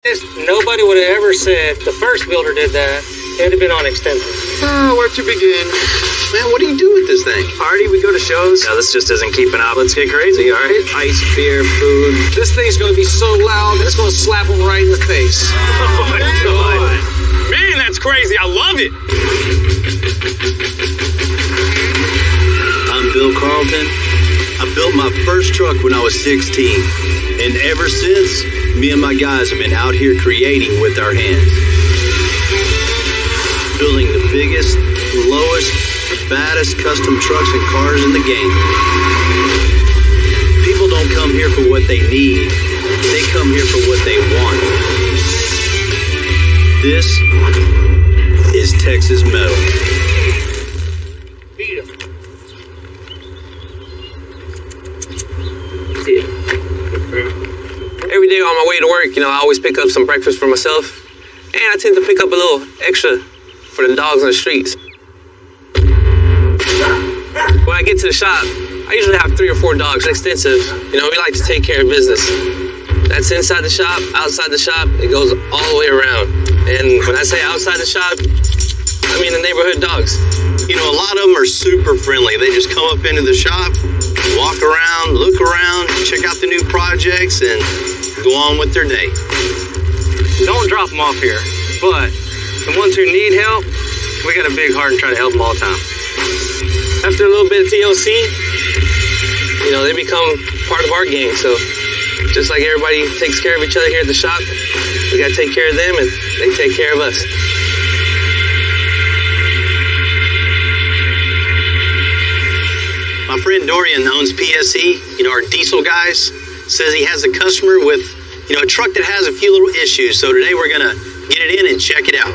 Nobody would have ever said the first builder did that. It would have been on extensive. Where to begin? Man, what do you do with this thing? Party, we go to shows. No, this just isn't keeping up. Let's get crazy, all right? Ice, beer, food. This thing's gonna be so loud, it's gonna slap him right in the face. Oh my God. Man, that's crazy. I love it. I'm Bill Carlton. I built my first truck when I was 16. And ever since, me and my guys have been out here creating with our hands. Building the biggest, lowest, baddest custom trucks and cars in the game. People don't come here for what they need. They come here for what they want. This is Texas Metal. Every day on my way to work, I always pick up some breakfast for myself. And I tend to pick up a little extra for the dogs on the streets. When I get to the shop, I usually have 3 or 4 dogs, extensive. We like to take care of business. That's inside the shop, outside the shop, it goes all the way around. And when I say outside the shop, I mean the neighborhood dogs. A lot of them are super friendly. They just come up into the shop, walk around, look around, check out the new projects, and go on with their day. Don't drop them off here. But the ones who need help, we got a big heart and try to help them all the time. After a little bit of TLC, they become part of our gang. So just like everybody takes care of each other here at the shop, we got to take care of them and they take care of us. My friend Dorian owns PSE, our diesel guys, says he has a customer with, a truck that has a few little issues. So today we're going to get it in and check it out.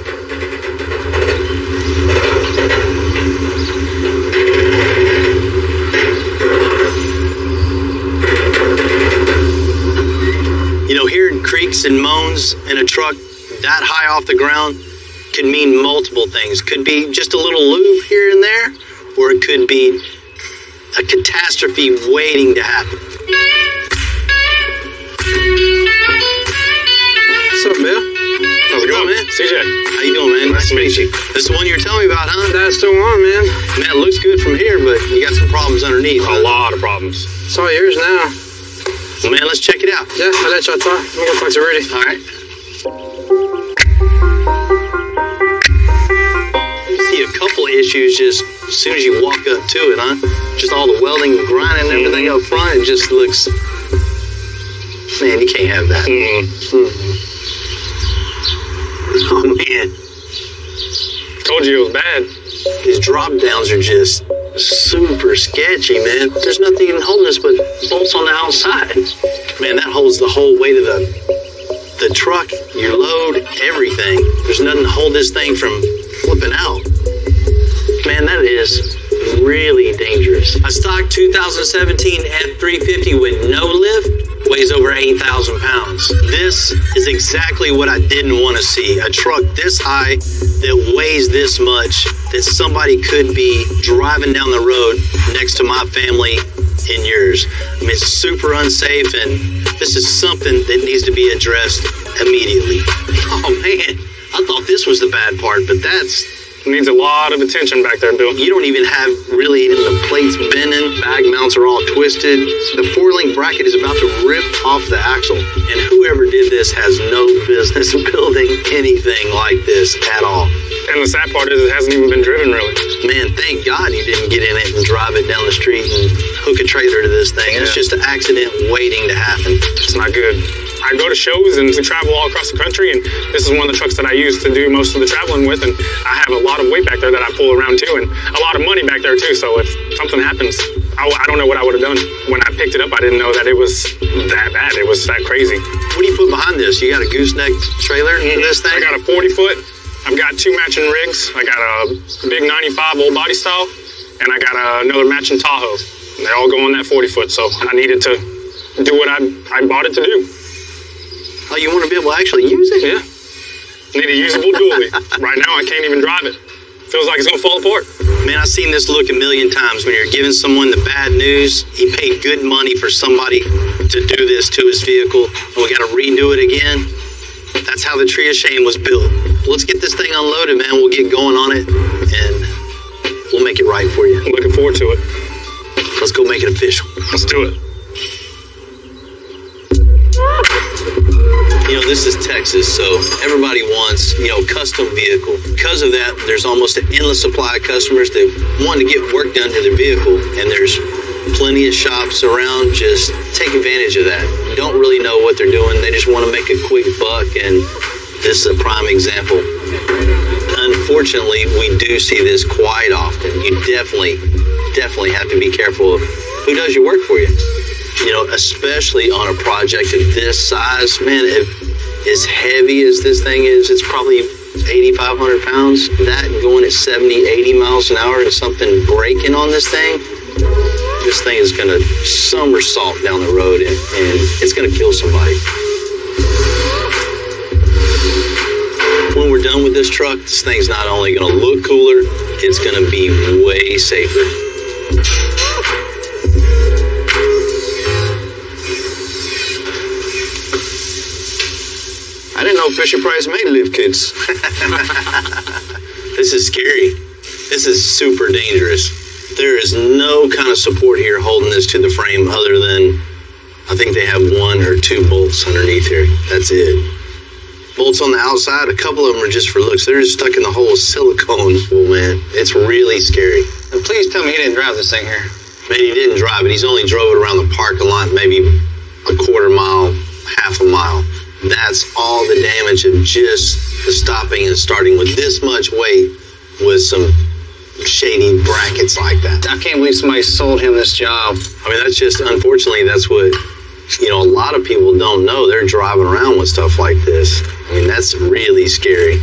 Hearing creaks and moans in a truck that high off the ground could mean multiple things. Could be just a little lube here and there, or it could be a catastrophe waiting to happen. What's up, Bill? How's it going, man? CJ. How you doing, man? Nice to meet you. This is the one you were telling me about, huh? That's the one, man. Man, it looks good from here, but you got some problems underneath. A lot of problems. It's all yours now. Well, man, let's check it out. Yeah, I'll let y'all talk. I'm gonna talk to Rudy. All right. You see a couple of issues just as soon as you walk up to it, huh? Just all the welding and grinding and everything up front. It just looks... Man, you can't have that. Oh, man. Told you it was bad. These drop downs are just super sketchy, man. There's nothing even holding this but bolts on the outside. Man, that holds the whole weight of the truck, your load, everything. There's nothing to hold this thing from flipping out. Man, that is really dangerous. A stock 2017 F350 with no lift weighs over 8,000 pounds. This is exactly what I didn't want to see. A truck this high that weighs this much, that somebody could be driving down the road next to my family and yours. I mean, it's super unsafe, and this is something that needs to be addressed immediately. Oh, man, I thought this was the bad part, but that's... Needs a lot of attention back there, Bill. You don't even have really even the plates bending. Bag mounts are all twisted. The 4-link bracket is about to rip off the axle. And whoever did this has no business building anything like this at all. And the sad part is it hasn't even been driven, really. Man, thank God you didn't get in it and drive it down the street and hook a trailer to this thing. It's just an accident waiting to happen. It's not good. I go to shows and we travel all across the country, and this is one of the trucks that I use to do most of the traveling with, and I have a lot of weight back there that I pull around too, and a lot of money back there too, so if something happens, I don't know what I would have done. When I picked it up, I didn't know that it was that bad. It was that crazy. What do you put behind this? You got a gooseneck trailer in this thing? I got a 40-foot. I've got 2 matching rigs. I got a big 95 old body style, and I got another matching Tahoe. And they all go on that 40-foot, so I needed to do what I bought it to do. Oh, you want to be able to actually use it? Yeah. Need a usable dually. Right now, I can't even drive it. Feels like it's going to fall apart. Man, I've seen this look a million times when you're giving someone the bad news. He paid good money for somebody to do this to his vehicle, and we got to redo it again. that's how the Tria Shane was built. Let's get this thing unloaded, man. We'll get going on it, and we'll make it right for you. I'm looking forward to it. Let's go make it official. Let's do it. You know, this is Texas, so everybody wants, custom vehicle. Because of that, there's almost an endless supply of customers that want to get work done to their vehicle, and there's plenty of shops around. Just take advantage of that. Don't really know what they're doing. They just want to make a quick buck, and this is a prime example. Unfortunately, we do see this quite often. You definitely have to be careful of who does your work for you. Especially on a project of this size, man, as heavy as this thing is, it's probably 8,500 pounds. That going at 70, 80 miles an hour and something breaking on this thing is going to somersault down the road and it's going to kill somebody. When we're done with this truck, this thing's not only going to look cooler, it's going to be way safer. I didn't know Fisher-Price made lift kits. This is scary. This is super dangerous. There is no kind of support here holding this to the frame other than, I think they have 1 or 2 bolts underneath here. That's it. Bolts on the outside, a couple of them are just for looks. They're just stuck in the whole silicone. Oh, man, it's really scary. And please tell me he didn't drive this thing here. Man, he didn't drive it. He's only drove it around the parking lot, maybe a quarter mile, half a mile. That's all the damage of just the stopping and starting with this much weight with some shady brackets like that. I can't believe somebody sold him this job. I mean, that's just, unfortunately, that's what, a lot of people don't know. They're driving around with stuff like this. I mean, that's really scary.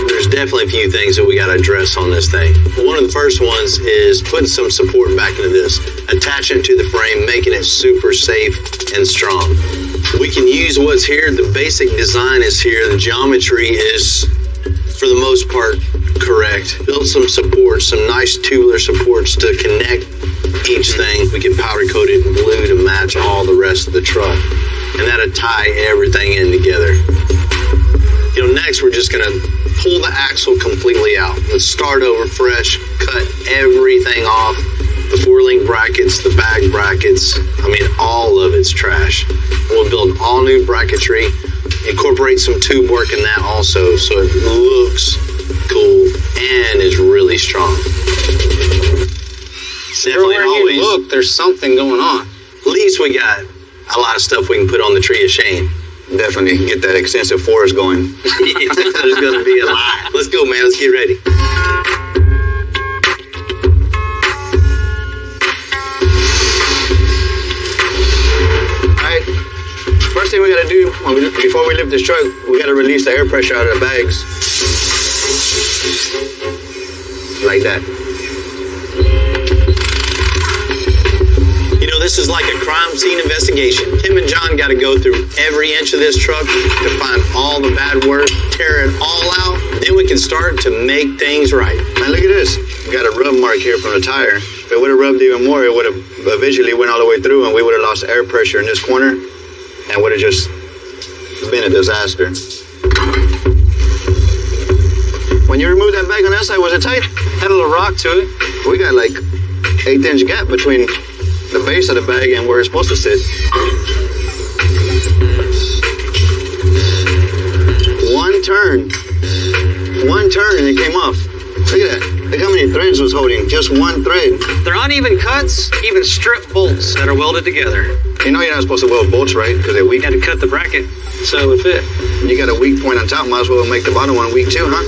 There's definitely a few things that we got to address on this thing. One of the first ones is putting some support back into this, attaching it to the frame, making it super safe and strong. We can use what's here. The basic design is here. The geometry is, for the most part, correct. Built some supports, some nice tubular supports to connect each thing. We can powder coat it in blue to match all the rest of the truck. And that'll tie everything in together. Next we're just gonna pull the axle completely out. Let's start over fresh, cut everything off. The 4-link brackets, the bag brackets, I mean, all of it's trash. We'll build all new bracketry, incorporate some tube work in that also, so it looks cool and is really strong. Everywhere you look, there's something going on. At least we got a lot of stuff we can put on the Tria Shane. Definitely get that extensive forest going. There's going to be a lot. Let's go, man. Let's get ready. First thing we gotta do, before we lift this truck, we gotta release the air pressure out of the bags. Like that. This is like a crime scene investigation. Tim and John got to go through every inch of this truck to find all the bad work, tear it all out. Then we can start to make things right. Man, look at this. We got a rub mark here from the tire. If it would have rubbed even more, it would have eventually went all the way through and we would have lost air pressure in this corner and would have just been a disaster. When you removed that bag on that side, was it tight? Had a little rock to it. We got like 1/8 inch gap between the base of the bag and where it's supposed to sit. One turn and it came off. Look at that. Look how many threads was holding. Just one thread. They're uneven cuts, even strip bolts that are welded together. You know you're not supposed to weld bolts, right? Because they're weak. You had to cut the bracket so it would fit. You got a weak point on top, might as well make the bottom one weak too, huh?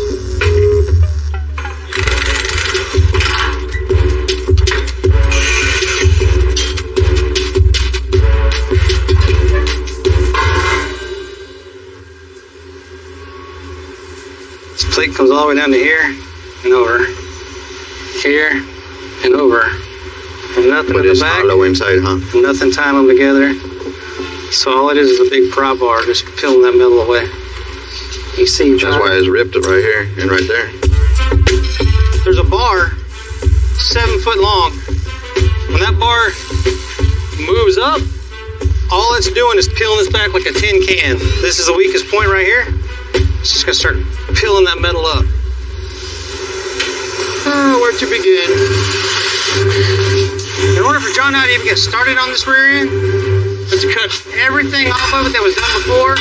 This plate comes all the way down to here and over. Here and over. And nothing in the back. Hollow inside, huh? Nothing tying them together. So all it is a big pry bar just peeling that metal away. You see, John? That's why it's ripped it right here and right there. There's a bar 7 foot long. When that bar moves up, All it's doing is peeling this back like a tin can. This is the weakest point right here. It's just gonna start peeling that metal up. Where to begin? In order for John and I to even get started on this rear end, let's cut everything off of it that was done before,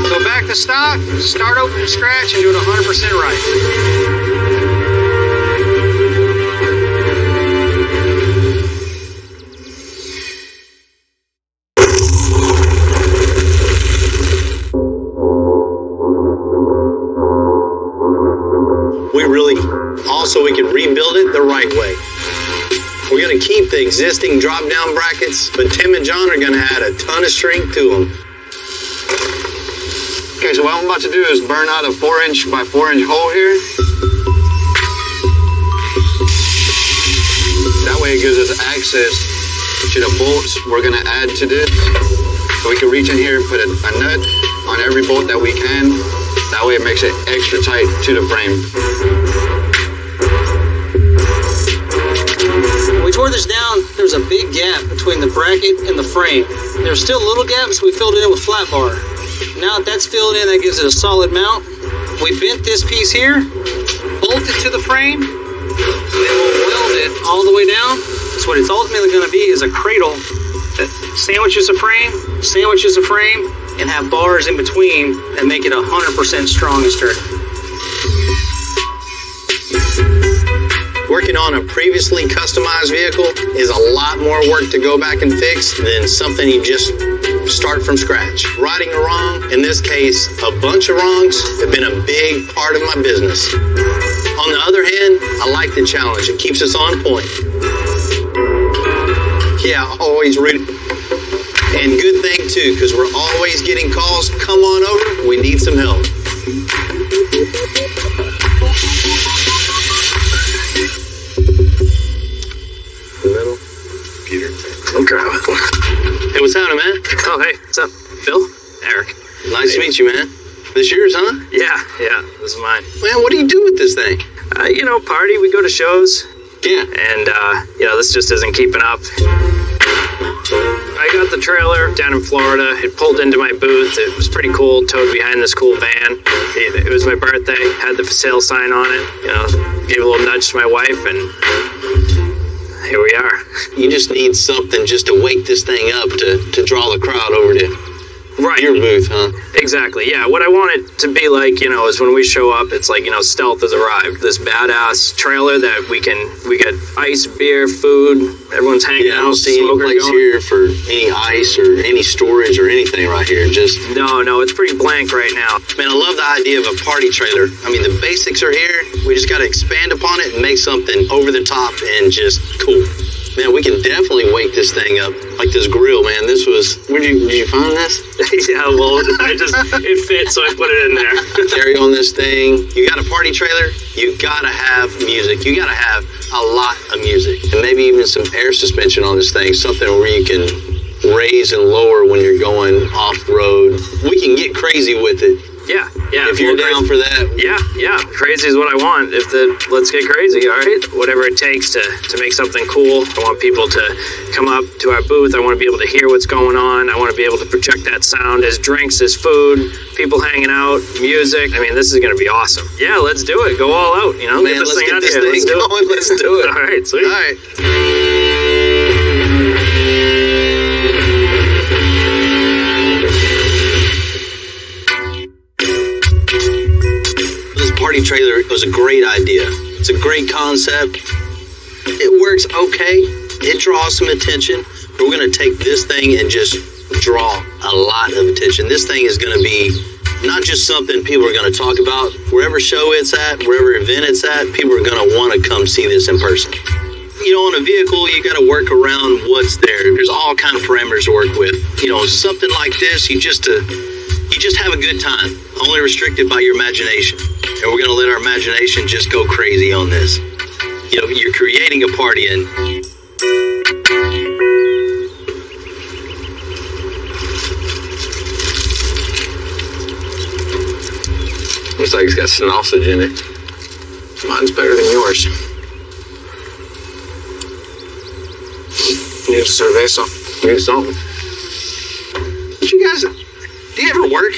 go back to stock, start over from scratch, and do it 100% right. So we can rebuild it the right way. We're going to keep the existing drop-down brackets, but Tim and John are going to add a ton of strength to them. Okay, so what I'm about to do is burn out a 4-inch by 4-inch hole here. That way it gives us access to the bolts we're going to add to this. So we can reach in here and put a nut on every bolt that we can. That way it makes it extra tight to the frame. When we tore this down, there was a big gap between the bracket and the frame. There were still little gaps, so we filled it in with flat bar. Now that that's filled in, that gives it a solid mount. We bent this piece here, bolted to the frame, then we'll weld it all the way down. So what it's ultimately going to be is a cradle that sandwiches a frame, and have bars in between that make it 100% strong and sturdy. Working on a previously customized vehicle is a lot more work to go back and fix than something you just start from scratch. Righting a wrong, in this case, a bunch of wrongs, have been a big part of my business. On the other hand, I like the challenge. It keeps us on point. Yeah, always ready. And good thing too, because we're always getting calls, come on over, we need some help. Hey, what's happening, man? Oh, hey, what's up? Phil? Eric. Nice to meet you, man. This yours, huh? Yeah, this is mine. Man, what do you do with this thing? Party, we go to shows. Yeah. And, this just isn't keeping up. I got the trailer down in Florida. It pulled into my booth. It was pretty cool, towed behind this cool van. It was my birthday, had the for sale sign on it. Gave a little nudge to my wife, and here we are. You just need something just to wake this thing up to draw the crowd over to your booth, huh? Exactly, yeah. What I want it to be like, is when we show up, it's like, stealth has arrived. This badass trailer that we get ice, beer, food, everyone's hanging out. I don't see any place here for any ice or any storage or anything right here. No, it's pretty blank right now. Man, I love the idea of a party trailer. I mean, the basics are here. We just got to expand upon it and make something over the top and just cool. Man, we can definitely wake this thing up. Like this grill, man. This was... Did you find this? Yeah, well, it fit, so I put it in there. Carry on this thing. You got a party trailer, you gotta have music. You gotta have a lot of music. And maybe even some air suspension on this thing. Something where you can raise and lower when you're going off-road. We can get crazy with it. Yeah. If you're down for that. Yeah. Crazy is what I want. Let's get crazy, all right? Whatever it takes to make something cool. I want people to come up to our booth. I want to be able to hear what's going on. I want to be able to project that sound as drinks, as food, people hanging out, music. I mean, this is going to be awesome. Yeah, let's do it. Go all out, Man, get this thing out here. Let's do it. Let's do it. All right, sweet. All right. Party trailer was a great idea. It's a great concept. It works okay. It draws some attention. But we're going to take this thing and just draw a lot of attention. This thing is going to be not just something people are going to talk about. Wherever show it's at, wherever event it's at, people are going to want to come see this in person. On a vehicle, you got to work around what's there. There's all kind of parameters to work with. Something like this, you just have a good time, only restricted by your imagination. And we're going to let our imagination just go crazy on this. You're creating a party and... Looks like it's got sausage in it. Mine's better than yours. Need a cerveza. Need something. Do you ever work?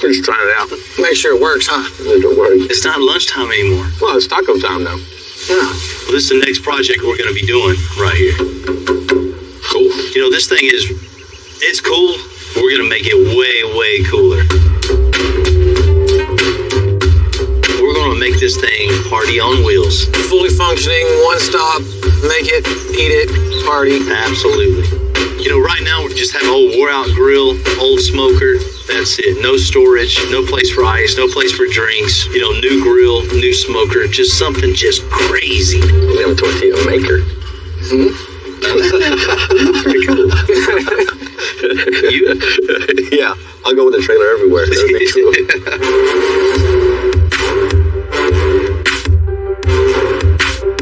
We're just trying it out. Make sure it works, huh? Don't worry. It's not lunchtime anymore. Well, it's taco time now. Yeah. Well, this is the next project we're going to be doing right here. Cool. You know, this thing it's cool. But we're going to make it way, way cooler. We're going to make this thing party on wheels. Fully functioning, one stop, make it, eat it, party. Absolutely. You know, right now we just have an old wore-out grill, old smoker. That's it. No storage, no place for ice, no place for drinks. You know, new grill, new smoker, just something just crazy. We have a tortilla maker. Pretty cool. You? Yeah, I'll go with the trailer everywhere. That'd be cool.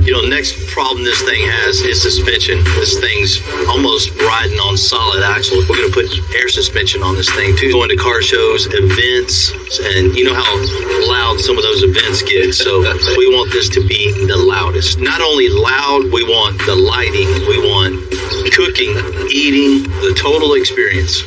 You know, next problem this thing has is suspension. This thing's almost riding on solid axles. We're going to put air suspension on this thing too. Going to car shows, events, and you know how loud some of those events get. So we want this to be the loudest. Not only loud, we want the lighting, we want cooking, eating, the total experience.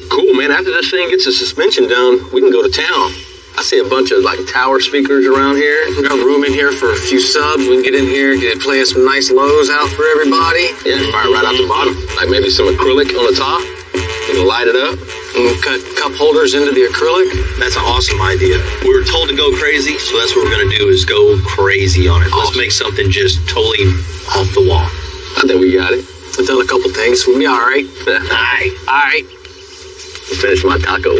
Cool, man. After this thing gets the suspension down, we can go to town. I see a bunch of like tower speakers around here. We got room in here for a few subs. We can get in here, get playing some nice lows out for everybody. Yeah, fire right out the bottom. Like maybe some acrylic on the top. You can light it up. And we'll cut cup holders into the acrylic. That's an awesome idea. We were told to go crazy, so that's what we're going to do is go crazy on it. Let's make something just totally off the wall. I think we got it. I've done a couple things. We'll be all right. All right. All right. Finish my taco.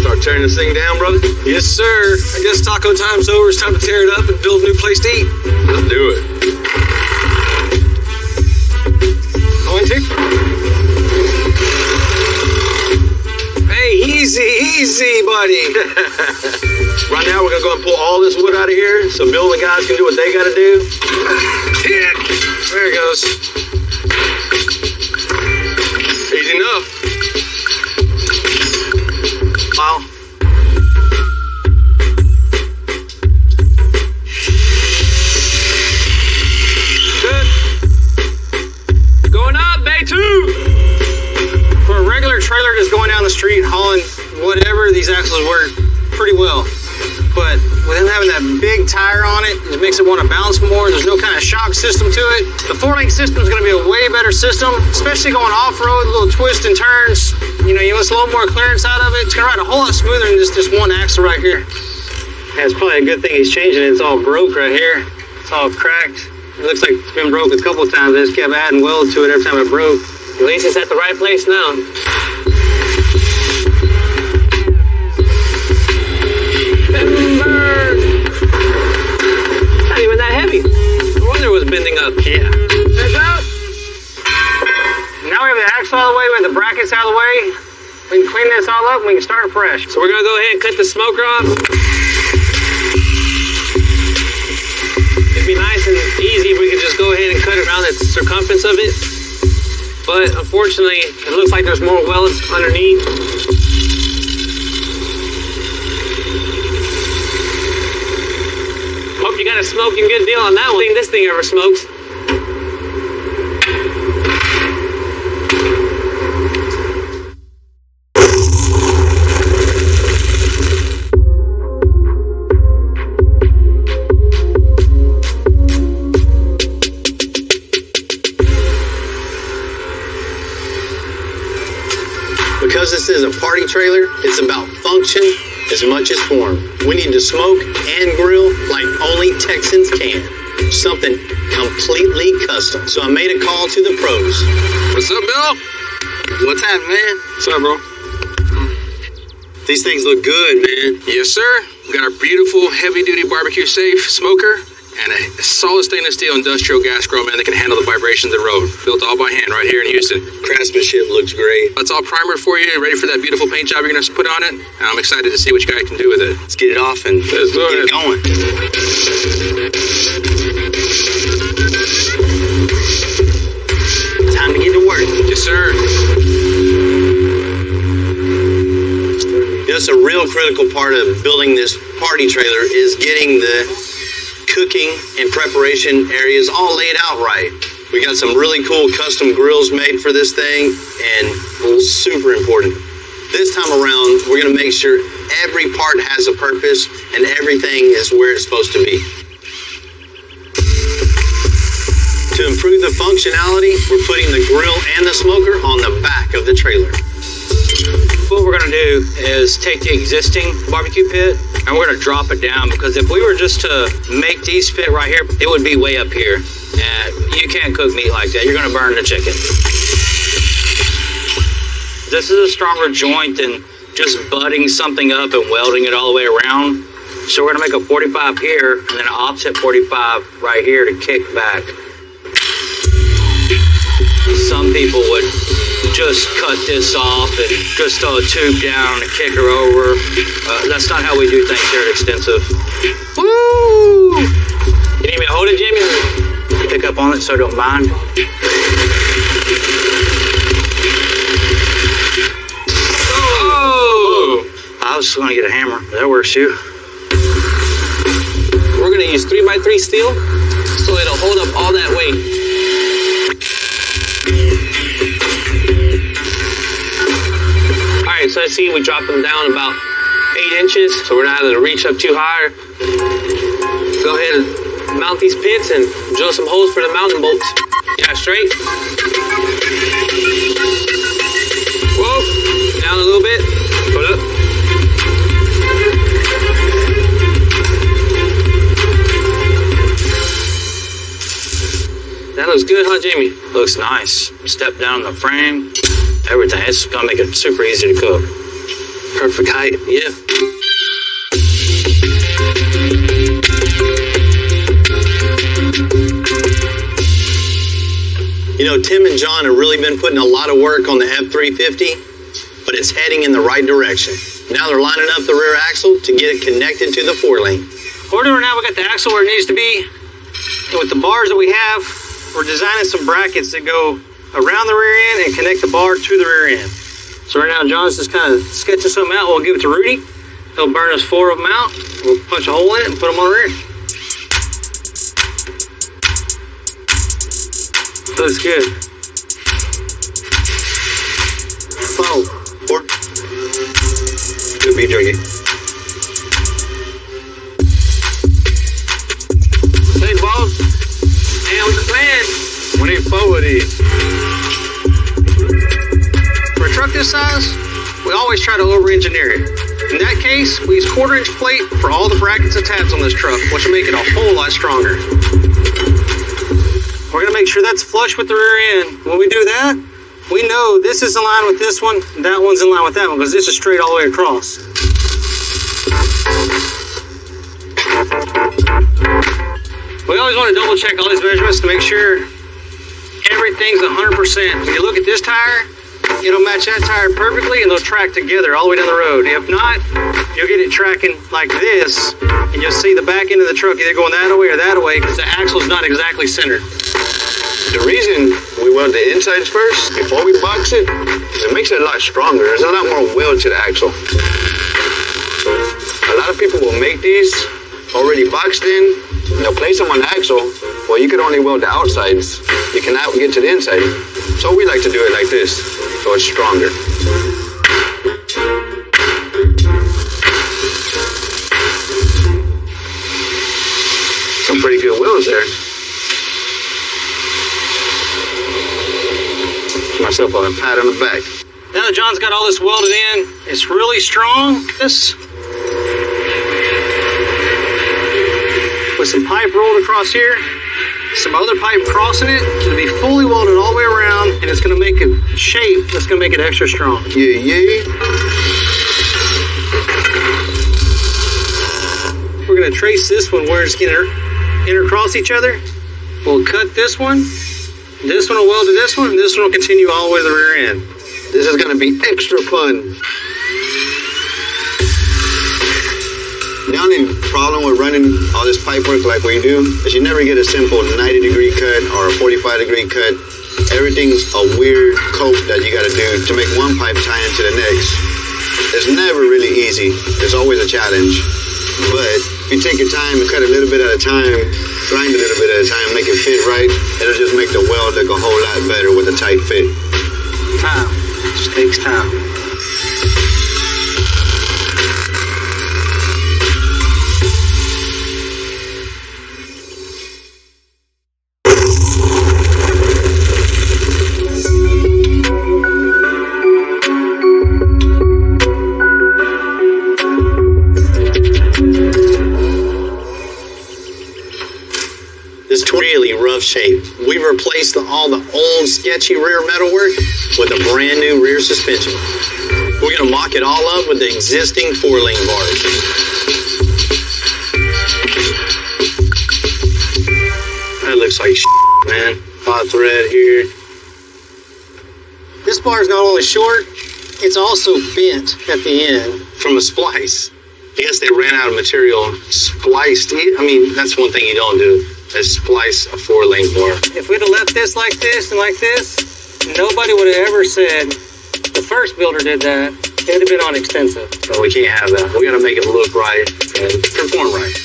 Start tearing this thing down, brother? Yes, sir. I guess taco time's over. It's time to tear it up and build a new place to eat. Let's do it. Going to? Hey, easy, buddy. Right now, we're going to go and pull all this wood out of here so Bill and the guys can do what they got to do. There it goes. Easy enough. Wow. Good. Going up, bay 2. For a regular trailer just going down the street hauling whatever, these axles work pretty well. But with them having that big tire on it, it makes it want to bounce more. There's no kind of shock system to it. The 4-link system is going to be a way better system, especially going off-road, little twists and turns. You know, you want a little more clearance out of it. It's going to ride a whole lot smoother than just one axle right here. Yeah, it's probably a good thing he's changing it. It's all broke right here. It's all cracked. It looks like it's been broke a couple of times. They just kept adding weld to it every time it broke. At least it's at the right place now. Not even that heavy. No wonder it was bending up. Yeah. Check out. Now we have the axle out of the way, we have the brackets out of the way. We can clean this all up and we can start fresh. So we're gonna go ahead and cut the smoker off. It'd be nice and easy if we could just go ahead and cut around the circumference of it. But unfortunately, it looks like there's more welds underneath. Hope you got a smoking good deal on that one. This thing ever smokes. Because this is a party trailer, it's about function as much as form. We need to smoke and grill like only Texans can. Something completely custom. So I made a call to the pros. What's up, Bill? What's happening, man? What's up, bro? These things look good, man. Yes, sir. We got our beautiful heavy-duty barbecue safe smoker and a solid stainless steel industrial gas grill, man, that can handle the vibrations of the road. Built all by hand right here in Houston. Craftsmanship looks great. It's all primer for you, ready for that beautiful paint job you're going to put on it. And I'm excited to see what you guys can do with it. Let's get it off and Let's do get it. it going. Time to get to work. Yes, sir. That's a real critical part of building this party trailer is getting the cooking and preparation areas all laid out right. We got some really cool custom grills made for this thing, and super important. This time around, we're gonna make sure every part has a purpose and everything is where it's supposed to be. To improve the functionality, we're putting the grill and the smoker on the back of the trailer. What we're gonna do is take the existing barbecue pit and we're gonna drop it down, because if we were just to make these fit right here, it would be way up here. And you can't cook meat like that. You're gonna burn the chicken. This is a stronger joint than just butting something up and welding it all the way around. So we're gonna make a 45 here and then an offset 45 right here to kick back. Some people would just cut this off and just throw a tube down and kick her over. That's not how we do things here at Extensive. Woo! You need me to hold it, Jimmy? Pick up on it so I don't mind. Oh! I was just gonna get a hammer. That works too. We're gonna use 3x3 steel so it'll hold up all that weight. Alright, so I see we dropped them down about 8 inches, so we're not having to reach up too high. Go ahead and mount these pits and drill some holes for the mounting bolts. Yeah, straight. Whoa, down a little bit. Hold up. That looks good, huh, Jamie? Looks nice. Step down the frame. Everything. It's gonna make it super easy to cook. Perfect height, yeah. You know, Tim and John have really been putting a lot of work on the F350, but it's heading in the right direction. Now they're lining up the rear axle to get it connected to the 4-lane. What we're doing now, we got the axle where it needs to be. And with the bars that we have, we're designing some brackets that go around the rear end and connect the bar to the rear end. So right now, John's just kind of sketching something out. We'll give it to Rudy. He'll burn us 4 of them out. We'll punch a hole in it and put them on the rear end. Looks good. 4. Good beef jerky. Hey, boss. Hey, what's the plan? We need 4 of these. For a truck this size, we always try to over-engineer it. In that case, we use 1/4-inch plate for all the brackets and tabs on this truck, which will make it a whole lot stronger. We're gonna make sure that's flush with the rear end. When we do that, we know this is in line with this one, that one's in line with that one, because this is straight all the way across. We always want to double check all these measurements to make sure everything's 100%. When you look at this tire, it'll match that tire perfectly and they'll track together all the way down the road. If not, you'll get it tracking like this and you'll see the back end of the truck either going that way or that way because the axle's not exactly centered. The reason we weld the insides first before we box it is it makes it a lot stronger. There's a lot more weld to the axle. A lot of people will make these already boxed in. They'll place them on the axle. Well, you can only weld the outsides. You cannot get to the inside. So we like to do it like this, so it's stronger. Some pretty good welds there. Give myself a pat on the back. Now that John's got all this welded in, it's really strong. This with some pipe rolled across here, some other pipe crossing it, it'll be fully welded all the way around, and it's gonna make a shape that's gonna make it extra strong. Yeah. We're gonna trace this one where it's gonna intercross each other. We'll cut this one will weld to this one, and this one will continue all the way to the rear end. This is gonna be extra fun. The only problem with running all this pipe work like we do is you never get a simple 90-degree cut or a 45-degree cut. Everything's a weird cope that you gotta do to make one pipe tie into the next. It's never really easy. There's always a challenge. But if you take your time and cut a little bit at a time, grind a little bit at a time, make it fit right, it'll just make the weld it'll look a whole lot better with a tight fit. Time. It just takes time. This really rough shape. We replaced all the old sketchy rear metalwork with a brand new rear suspension. We're gonna mock it all up with the existing 4-lane bars. That looks like shit, man. Hot thread here. This bar is not only short, it's also bent at the end. From a splice. I guess they ran out of material spliced. I mean, that's one thing you don't do, is splice a 4-lane bar. If we'd have left this like this and like this, nobody would have ever said the first builder did that. It would have been on extensive. So we can't have that. We gotta make it look right and perform right.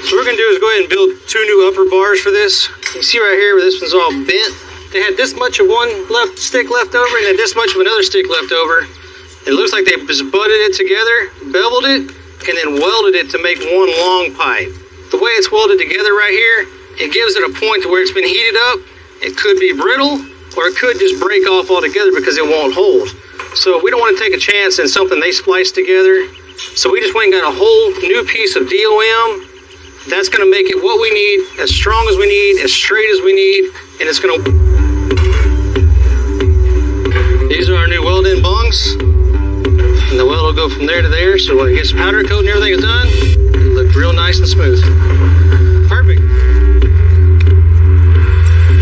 So what we're gonna do is go ahead and build 2 new upper bars for this. You see right here where this one's all bent. They had this much of one stick left over and then this much of another stick left over. It looks like they just butted it together, beveled it, and then welded it to make one long pipe. The way it's welded together right here, it gives it a point to where it's been heated up. It could be brittle, or it could just break off altogether because it won't hold. So we don't want to take a chance in something they spliced together. So we just went and got a whole new piece of DOM. That's going to make it what we need, as strong as we need, as straight as we need, and it's going to... These are our new weld-in bungs. And the weld will go from there to there, so when it gets powder coat and everything is done, it'll look real nice and smooth. Perfect.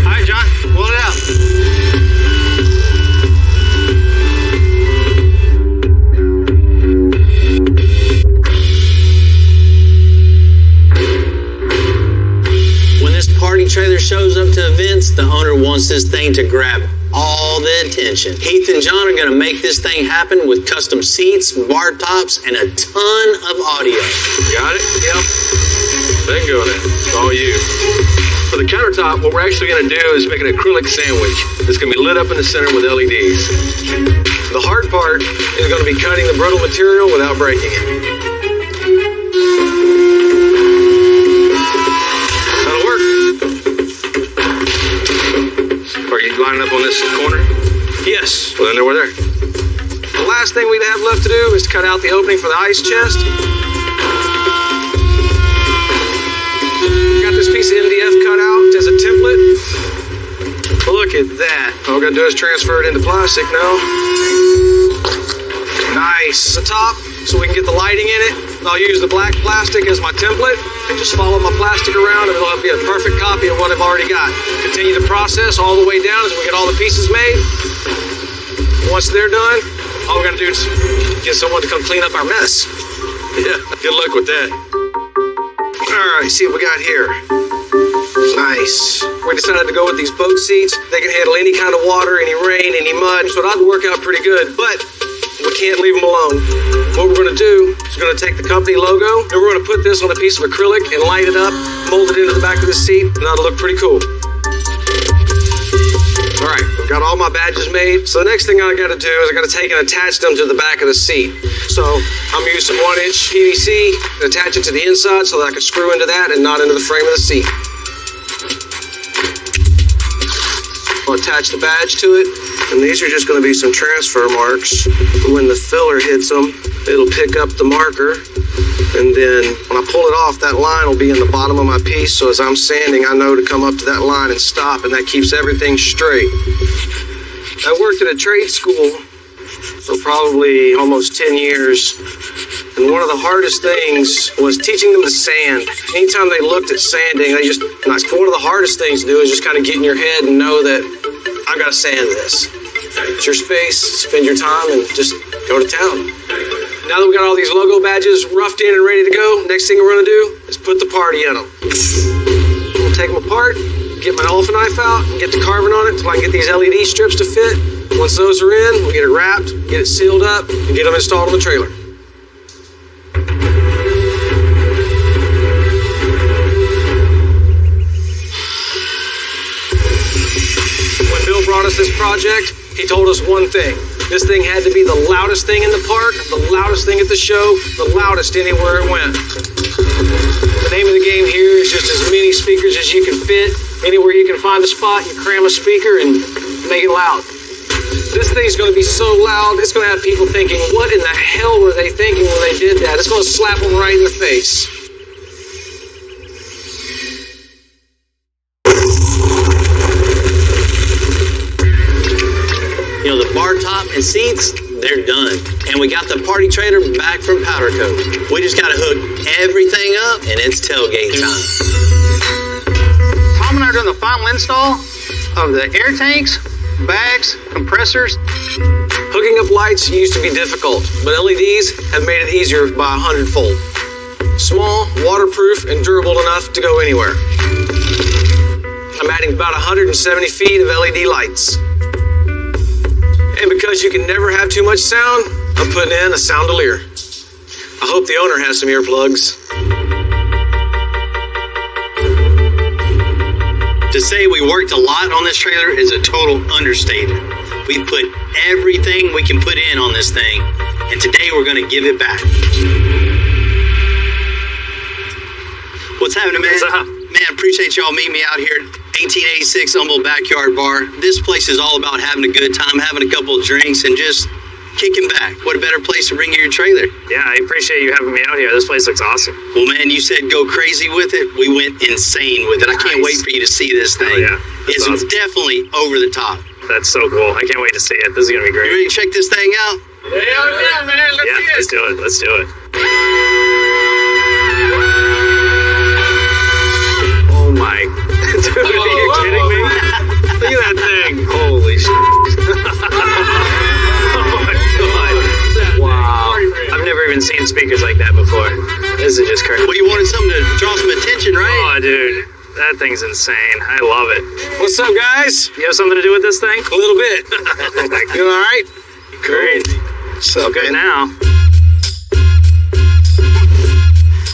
All right, John, weld it out. When this party trailer shows up to events, the owner wants this thing to grab all the attention. Heath and John are gonna make this thing happen with custom seats, bar tops, and a ton of audio. Got it? Yep. Bingo then. It's all you. For the countertop, what we're actually gonna do is make an acrylic sandwich. It's gonna be lit up in the center with LEDs. The hard part is gonna be cutting the brittle material without breaking it. That'll work. Are you lining up on this corner? Yes. Well, then we're there. The last thing we'd have left to do is to cut out the opening for the ice chest. Got this piece of MDF cut out as a template. Look at that. All we're gonna do is transfer it into plastic now. Nice. The top, so we can get the lighting in it. I'll use the black plastic as my template and just follow my plastic around and it'll be a perfect copy of what I've already got. Continue the process all the way down as we get all the pieces made. Once they're done, all we're gonna do is get someone to come clean up our mess. Yeah, good luck with that. All right, see what we got here. Nice. We decided to go with these boat seats. They can handle any kind of water, any rain, any mud, so that'll work out pretty good, but we can't leave them alone. What we're gonna do is we're gonna take the company logo and we're gonna put this on a piece of acrylic and light it up, mold it into the back of the seat, and that'll look pretty cool. All right, we've got all my badges made. So the next thing I gotta do is I gotta take and attach them to the back of the seat. So I'm gonna use some 1-inch PVC and attach it to the inside so that I can screw into that and not into the frame of the seat. I'll attach the badge to it, and these are just going to be some transfer marks. When the filler hits them, it'll pick up the marker, and then when I pull it off, that line will be in the bottom of my piece, so as I'm sanding, I know to come up to that line and stop, and that keeps everything straight. I worked at a trade school for probably almost 10 years, and one of the hardest things was teaching them to sand. Anytime they looked at sanding, one of the hardest things to do is just kind of get in your head and know that I've got to sand this. It's your space, spend your time, and just go to town. Now that we got all these logo badges roughed in and ready to go, next thing we're going to do is put the party in them. We'll take them apart, get my elephant knife out, and get to carving on it until I can get these LED strips to fit. Once those are in, we'll get it wrapped, get it sealed up, and get them installed on the trailer. us this project, he told us one thing. This thing had to be the loudest thing in the park, the loudest thing at the show, the loudest anywhere it went. The name of the game here is just as many speakers as you can fit. Anywhere you can find a spot, you cram a speaker and make it loud. This thing's going to be so loud, it's going to have people thinking, what in the hell were they thinking when they did that? It's going to slap them right in the face. You know, the bar top and seats, they're done. And we got the party trailer back from Powder Coat. We just got to hook everything up, and it's tailgate time. Tom and I are doing the final install of the air tanks, bags, compressors. Hooking up lights used to be difficult, but LEDs have made it easier by 100-fold. Small, waterproof, and durable enough to go anywhere. I'm adding about 170 feet of LED lights. And because you can never have too much sound, I'm putting in a soundelier. I hope the owner has some earplugs. To say we worked a lot on this trailer is a total understatement. We put everything we can put in on this thing, and today we're going to give it back. What's happening, man? What's up? Man, appreciate y'all meeting me out here at 1886 Humboldt Backyard Bar. This place is all about having a good time, having a couple of drinks, and just kicking back. What a better place to bring your trailer. Yeah, I appreciate you having me out here. This place looks awesome. Well, man, you said go crazy with it. We went insane with it. I can't wait for you to see this thing. Oh, yeah. That's It's awesome. definitely over the top. That's so cool. I can't wait to see it. This is going to be You great. ready to check this thing out? Yeah, man. Yeah, let's do it. Let's do it. Oh my. Dude, are you kidding me? Look at that thing. Holy shit. Oh my god. Wow. I've never even seen speakers like that before. This is just crazy. Well, you wanted something to draw some attention, right? Oh, dude. That thing's insane. I love it. What's up, guys? You have something to do with this thing? A little bit. You all right? Great. What's up, Good man? now.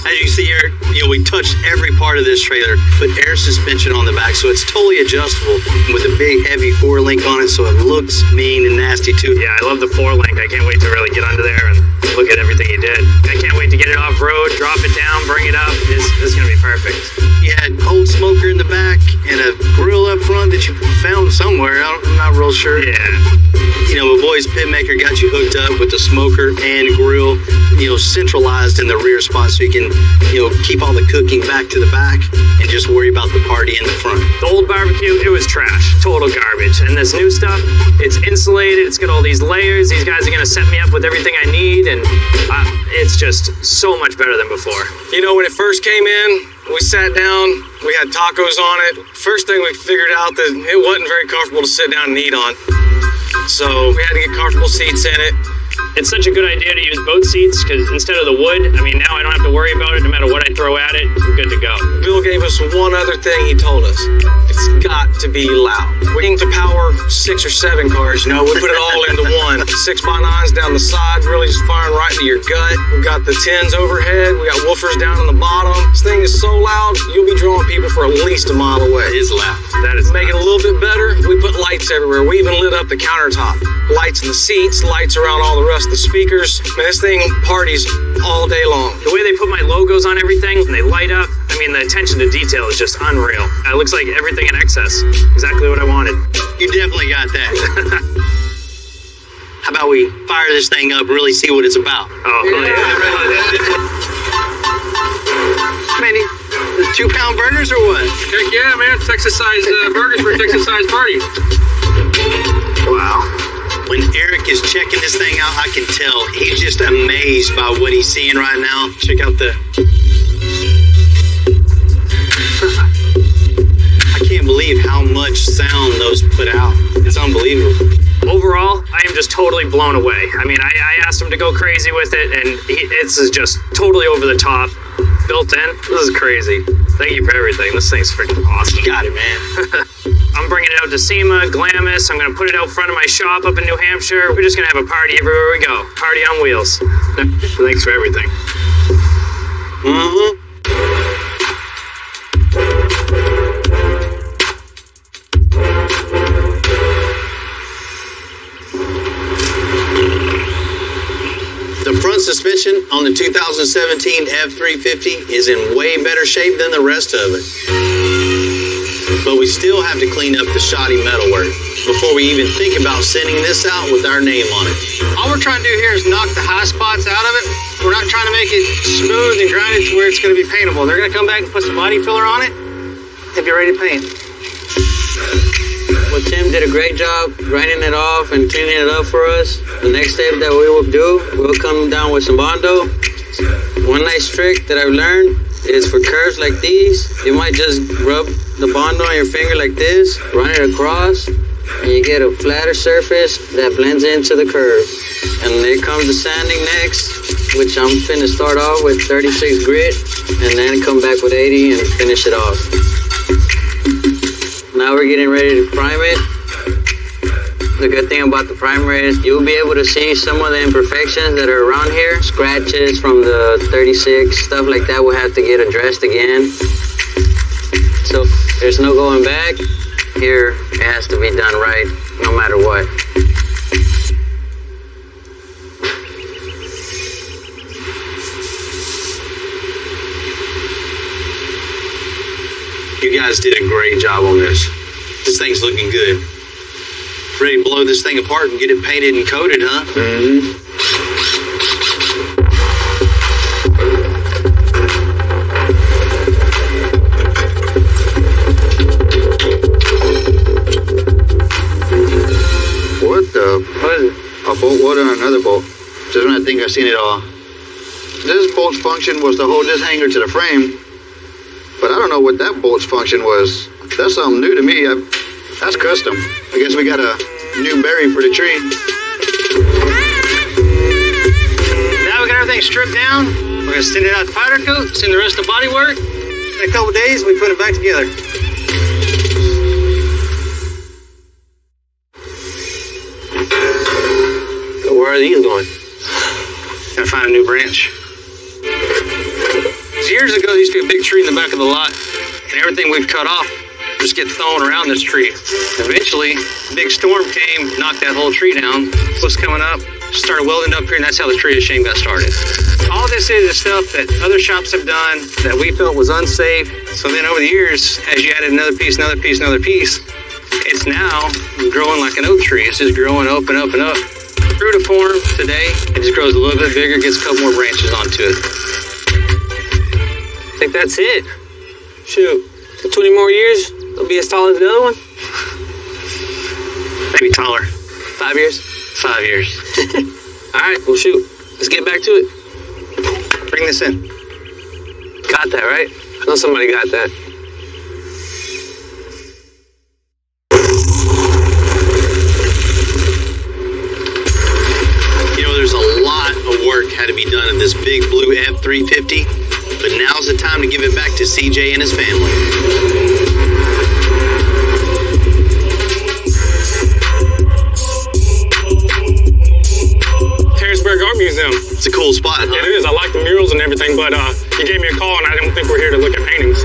As you see here, we touched every part of this trailer, put air suspension on the back, so it's totally adjustable with a big, heavy 4-link on it, so it looks mean and nasty, too. Yeah, I love the 4-link. I can't wait to really get under there and look at everything you did. I can't wait to get it off-road, drop it down, bring it up. This is going to be perfect. You had old smoker in the back and a grill up front that you found somewhere. I'm not real sure. Yeah. My boy's pit maker got you hooked up with the smoker and grill, centralized in the rear spot so you can, keep all the cooking back to the back and just worry about the party in the front. The old barbecue, it was trash. Total garbage. And this new stuff, it's insulated. It's got all these layers. These guys are going to set me up with everything I need. And it's just so much better than before. When it first came in, we sat down, we had tacos on it. First thing we figured out that it wasn't very comfortable to sit down and eat on. So we had to get comfortable seats in it. It's such a good idea to use boat seats because instead of the wood, now I don't have to worry about it. No matter what I throw at it, we're good to go. Bill gave us one other thing he told us. It's got to be loud. We aim to power 6 or 7 cars, we put it all into one. 6x9s down the side, really just firing right into your gut. We've got the 10s overhead. We got woofers down on the bottom. This thing is so loud, you'll be drawing people for at least a mile away. It is loud. That is Make it a little bit better, we put lights everywhere. We even lit up the countertop. Lights in the seats, lights around all the rest of the speakers. Man, this thing parties all day long. The way they put my logos on everything and they light up, the attention to detail is just unreal. It looks like everything in excess. Exactly what I wanted. You definitely got that. How about we fire this thing up and really see what it's about? Oh, yeah. Man, 2-pound burgers or what? Heck yeah, man. Texas-sized burgers for a Texas-sized party. Wow. When Eric is checking this thing out, I can tell he's just amazed by what he's seeing right now. Check out the... I can't believe how much sound those put out. It's unbelievable. Overall, I am just totally blown away. I asked him to go crazy with it, and this is just totally over the top. Built in. This is crazy. Thank you for everything. This thing's freaking awesome. You got it, man. I'm bringing it out to SEMA, Glamis. I'm going to put it out front of my shop up in New Hampshire. We're just going to have a party everywhere we go. Party on wheels. Thanks for everything. Mm-hmm. on the 2017 F350 is in way better shape than the rest of it. But we still have to clean up the shoddy metalwork before we even think about sending this out with our name on it. All we're trying to do here is knock the high spots out of it. We're not trying to make it smooth and grind it to where it's going to be paintable. They're going to come back and put some body filler on it and be ready to paint. Well, Tim did a great job grinding it off and cleaning it up for us. The next step that we will do, we'll come down with some Bondo. One nice trick that I've learned is for curves like these, you might just rub the Bondo on your finger like this, run it across, and you get a flatter surface that blends into the curve. And there comes the sanding next, which I'm finna start off with 36 grit, and then come back with 80 and finish it off. Now we're getting ready to prime it. The good thing about the primer is you'll be able to see some of the imperfections that are around here. Scratches from the 36, stuff like that will have to get addressed again. So there's no going back. Here it has to be done right, no matter what. You guys did a great job on this. This thing's looking good. Ready to blow this thing apart and get it painted and coated, huh? Mm-hmm. What the? What is it? A bolt water and another bolt. Just when I think I've seen it all. This bolt's function was to hold this hanger to the frame, but I don't know what that bolt's function was. That's something new to me. That's custom. I guess we got a new berry for the tree. Now we got everything stripped down. We're gonna send it out to powder coat, send the rest of the body work. In a couple days, we put it back together. So where are these going? Gotta find a new branch. Years ago, there used to be a big tree in the back of the lot, and everything we've cut off just get thrown around this tree. Eventually, a big storm came, knocked that whole tree down. Was coming up, started welding up here, and that's how the Tree of Shame got started. All this is stuff that other shops have done that we felt was unsafe. So then over the years, as you added another piece, another piece, another piece, it's now growing like an oak tree. It's just growing up and up and up. True to form today, it just grows a little bit bigger, gets a couple more branches onto it. I think that's it. Shoot, 20 more years, it'll be as tall as the other one. Maybe taller. 5 years? 5 years. All right, well, shoot. Let's get back to it. Bring this in. Got that, right? I know somebody got that. You know, there's a lot of work had to be done in this big blue F350, but now's the time to give it back to CJ and his family. Art Museum. It's a cool spot, huh? It is. I like the murals and everything, but you gave me a call, and I don't think we're here to look at paintings.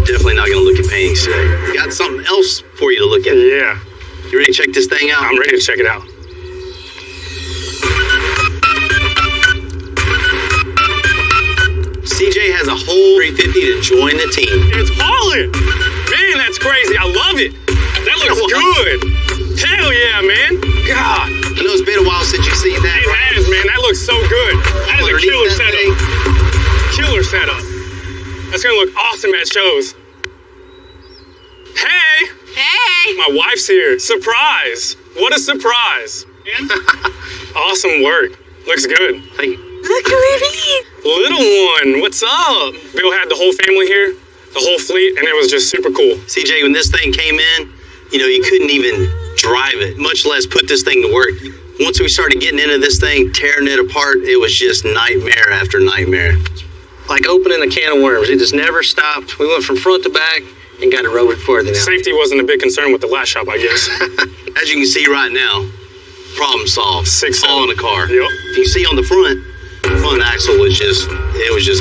Definitely not going to look at paintings today. Got something else for you to look at. Yeah. You ready to check this thing out? I'm ready to check it out. CJ has a whole 350 to join the team. It's hauling. Man, that's crazy. I love it. That looks good. Hell yeah, man. God. I know it's been a while since you've seen that. It has, man. That looks so good. That is a killer setup. Killer setup. That's gonna look awesome at shows. Hey! Hey! My wife's here. Surprise! What a surprise. Awesome work. Looks good. Thank you. Look who it is! Little one, what's up? Bill had the whole family here, the whole fleet, and it was just super cool. CJ, when this thing came in, you know, you couldn't even drive it, much less put this thing to work. Once we started getting into this thing, tearing it apart, it was just nightmare after nightmare. Like opening a can of worms. It just never stopped. We went from front to back and got it rolling further now. Safety wasn't a big concern with the last shop, I guess. As you can see right now, problem solved. Six all in a car. Yep. You see on the front, front axle was just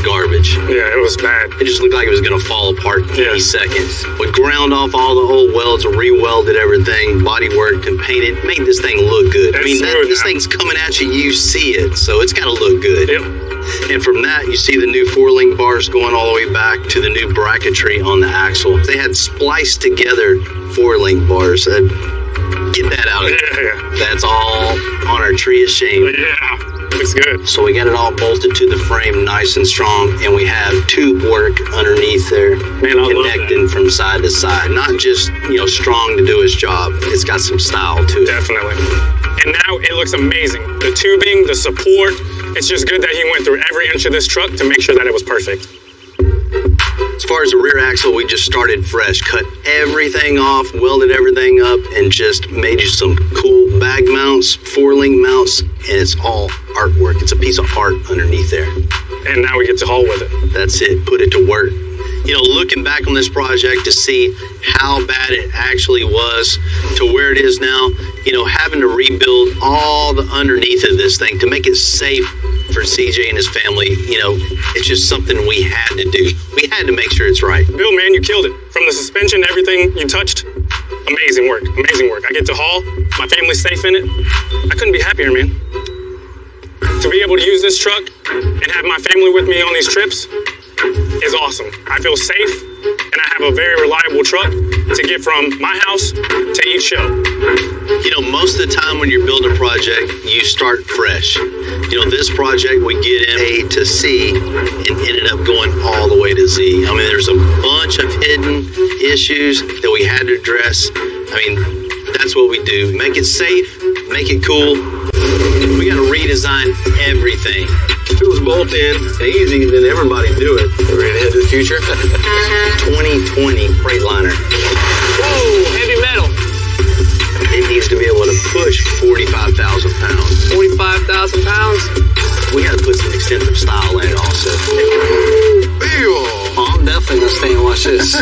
garbage. Yeah, it was bad. It just looked like it was going to fall apart any second. We ground off all the old welds, re-welded everything, bodyworked and painted, made this thing look good. I mean, this thing's coming at you, you see it, so it's got to look good. Yep. And from that, you see the new 4-link bars going all the way back to the new bracketry on the axle. They had spliced together 4-link bars. Get that out of there. Yeah. That's all on our tree of shame. Yeah. Looks good. So we got it all bolted to the frame nice and strong, and we have tube work underneath there, connecting from side to side. Not just, strong to do its job. It's got some style to it. Definitely. And now it looks amazing. The tubing, the support, it's just good that he went through every inch of this truck to make sure that it was perfect. As far as the rear axle, we just started fresh, cut everything off, welded everything up, and just made you some cool bag mounts, 4-link mounts, and it's all artwork. It's a piece of art underneath there. And now we get to haul with it. That's it. Put it to work. Looking back on this project to see how bad it actually was to where it is now, having to rebuild all the underneath of this thing to make it safe for CJ and his family, it's just something we had to do. We had to make sure it's right. Bill, man, you killed it. From the suspension, everything you touched, amazing work, amazing work. I get to haul, my family's safe in it. I couldn't be happier, man. To be able to use this truck and have my family with me on these trips is awesome. I feel safe, and I have a very reliable truck to get from my house to each show. Most of the time when you're building a project, you start fresh. This project we get in A to C and ended up going all the way to Z. I mean, there's a bunch of hidden issues that we had to address. I mean, that's what we do. Make it safe, make it cool. We got to redesign everything. If it was bolt in and easy, then everybody do it. Ready to head to the future? 2020 Freightliner. Whoa, heavy metal. It needs to be able to push 45,000 pounds. 45,000 pounds? We got to put some extensive style in it also. Bill! Oh, I'm definitely going to stay and watch this.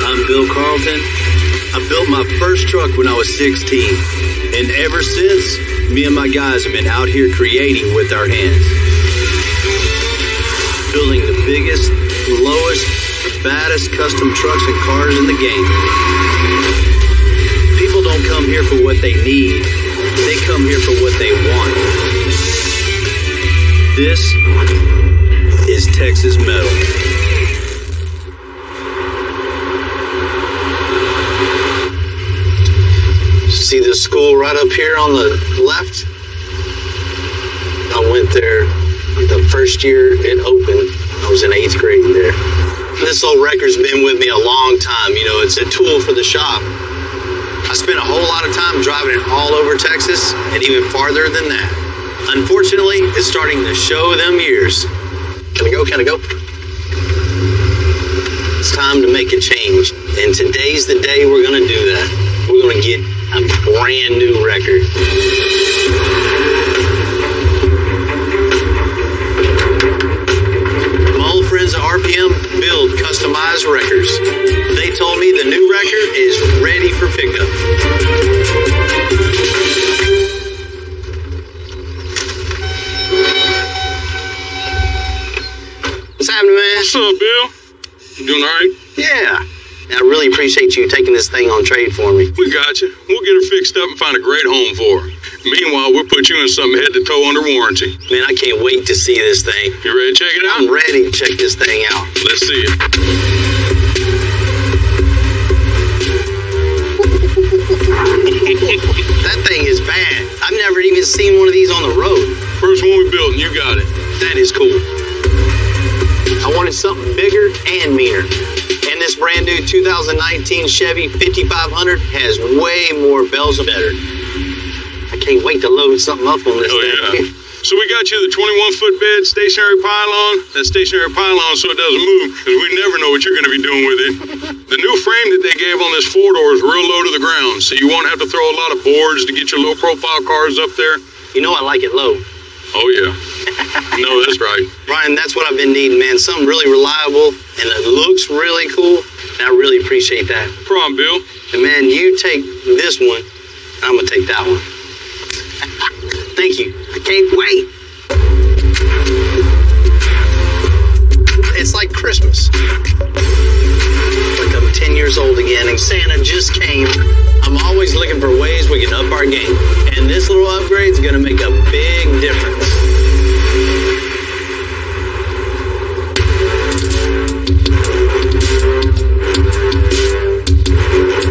I'm Bill Carlton. I built my first truck when I was 16. And ever since, me and my guys have been out here creating with our hands. Building the biggest, lowest, baddest custom trucks and cars in the game. People don't come here for what they need. They come here for what they want. This is Texas Metal. See the school right up here on the left? I went there the first year it opened. I was in 8th grade there. This old record's been with me a long time. It's a tool for the shop. I spent a whole lot of time driving it all over Texas and even farther than that. Unfortunately, it's starting to show them years. Can I go? Can I go? It's time to make a change. And today's the day we're going to do that. We're going to get a brand new record. My old friends at RPM build customized records. They told me the new record is ready for pickup. What's happening, man? What's up, Bill? You doing all right? Yeah. I really appreciate you taking this thing on trade for me. We got you. We'll get her fixed up and find a great home for her. Meanwhile, we'll put you in something head to toe under warranty. Man, I can't wait to see this thing. You ready to check it out? I'm ready to check this thing out. Let's see it. That thing is bad. I've never even seen one of these on the road. First one we built, and you got it. That is cool. I wanted something bigger and meaner. And this brand new 2019 Chevy 5500 has way more bells and better. I can't wait to load something up on this thing. Yeah. So we got you the 21-foot bed stationary pylon. That stationary pylon so it doesn't move, because we never know what you're going to be doing with it. The new frame that they gave on this 4-door is real low to the ground, so you won't have to throw a lot of boards to get your low-profile cars up there. You know I like it low. Oh, yeah. No, that's right. Brian, that's what I've been needing, man. Something really reliable, and it looks really cool, and I really appreciate that. No problem, Bill. And, man, you take this one, and I'm going to take that one. Thank you. I can't wait. It's like Christmas. Like I'm 10 years old again and Santa just came. I'm always looking for ways we can up our game. And this little upgrade is going to make a big difference.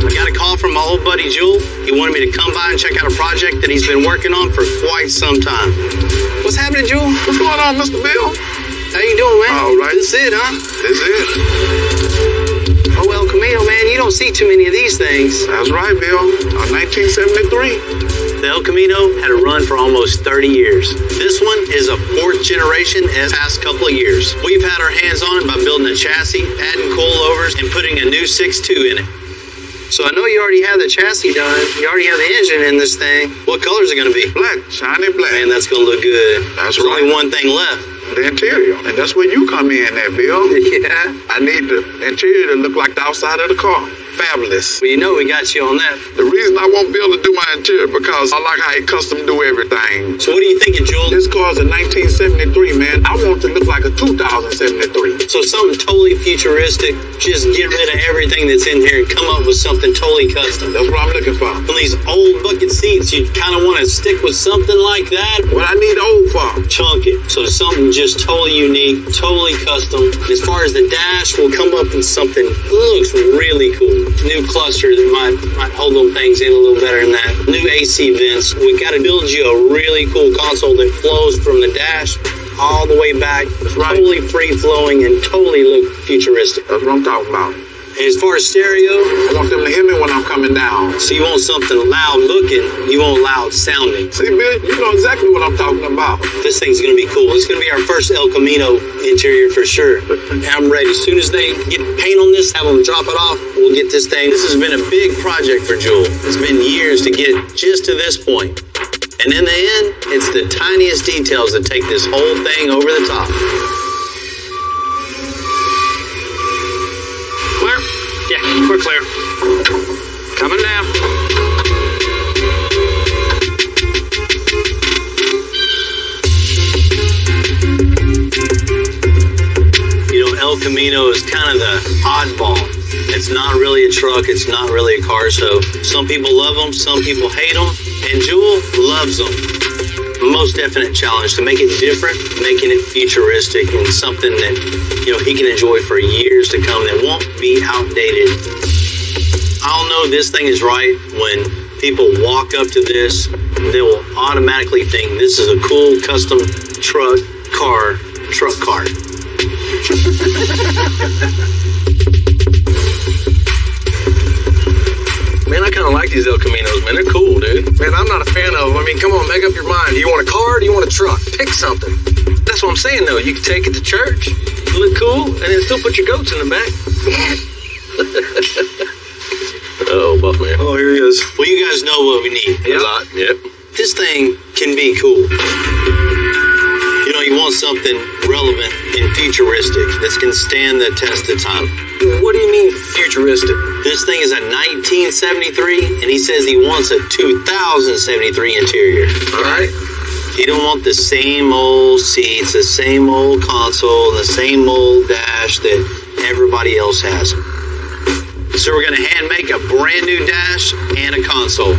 I got a call from my old buddy Jewel. He wanted me to come by and check out a project that he's been working on for quite some time. What's happening, Jewel? What's going on, Mr. Bill? How you doing, man? All right. This is it, huh? This is it. Oh, El Camino, man, you don't see too many of these things. That's right, Bill. 1973. The El Camino had a run for almost 30 years. This one is a 4th generation in the past couple of years. We've had our hands on it by building a chassis, adding coilovers, and putting a new 6.2 in it. So I know you already have the chassis done. You already have the engine in this thing. What color is it going to be? Black, shiny black. Man, that's going to look good. That's There's right. only one thing left. The interior. And that's where you come in there, Bill. Yeah. I need the interior to look like the outside of the car. Fabulous. Well, you know we got you on that. The reason I want Bill to do my interior because I like how he custom do everything. So what are you thinking, Jewel? This car's a 1973, man. I want it to look like a 2073. So something totally futuristic. Just get rid of everything that's in here and come up with something totally custom. That's what I'm looking for. On these old bucket seats, you kind of want to stick with something like that. What I need old for? Chunk it. So something just totally unique, totally custom. As far as the dash, we'll come up with something that looks really cool. New cluster that might hold them things in a little better than that. New AC vents. We got to build you a really cool console that flows from the dash all the way back. That's right. Totally free flowing and totally look futuristic. That's what I'm talking about. And as far as stereo, I want them to hear me when I'm coming down. so you want something loud looking, you want loud sounding. See, Bill, you know exactly what I'm talking about. This thing's going to be cool. It's going to be our first El Camino interior for sure. I'm ready. As soon as they get paint on this, have them drop it off, we'll get this thing. This has been a big project for Jewel. It's been years to get just to this point. And in the end, it's the tiniest details that take this whole thing over the top. Clear? Yeah, we're clear. Coming down. You know, El Camino is kind of the oddball. It's not really a truck. It's not really a car. So some people love them. Some people hate them. And Jewel loves them. Most definite challenge to make it different, making it futuristic and something that, you know, he can enjoy for years to come that won't be outdated. I'll know this thing is right when people walk up to this. They will automatically think this is a cool custom truck car. Man, I kind of like these El Caminos, man. They're cool, dude. Man, I'm not a fan of them. I mean, come on, make up your mind. Do you want a car or do you want a truck? Pick something. That's what I'm saying, though. You can take it to church, look cool, and then still put your goats in the back. Oh, buff man. Oh, here he is. Well, you guys know what we need. A lot. Yep. This thing can be cool. You know, you want something relevant and futuristic that can stand the test of time. What do you mean futuristic? This thing is a 1973, and he says he wants a 2073 interior. All right. He don't want the same old seats, the same old console, and the same old dash that everybody else has. So we're going to hand make a brand new dash and a console.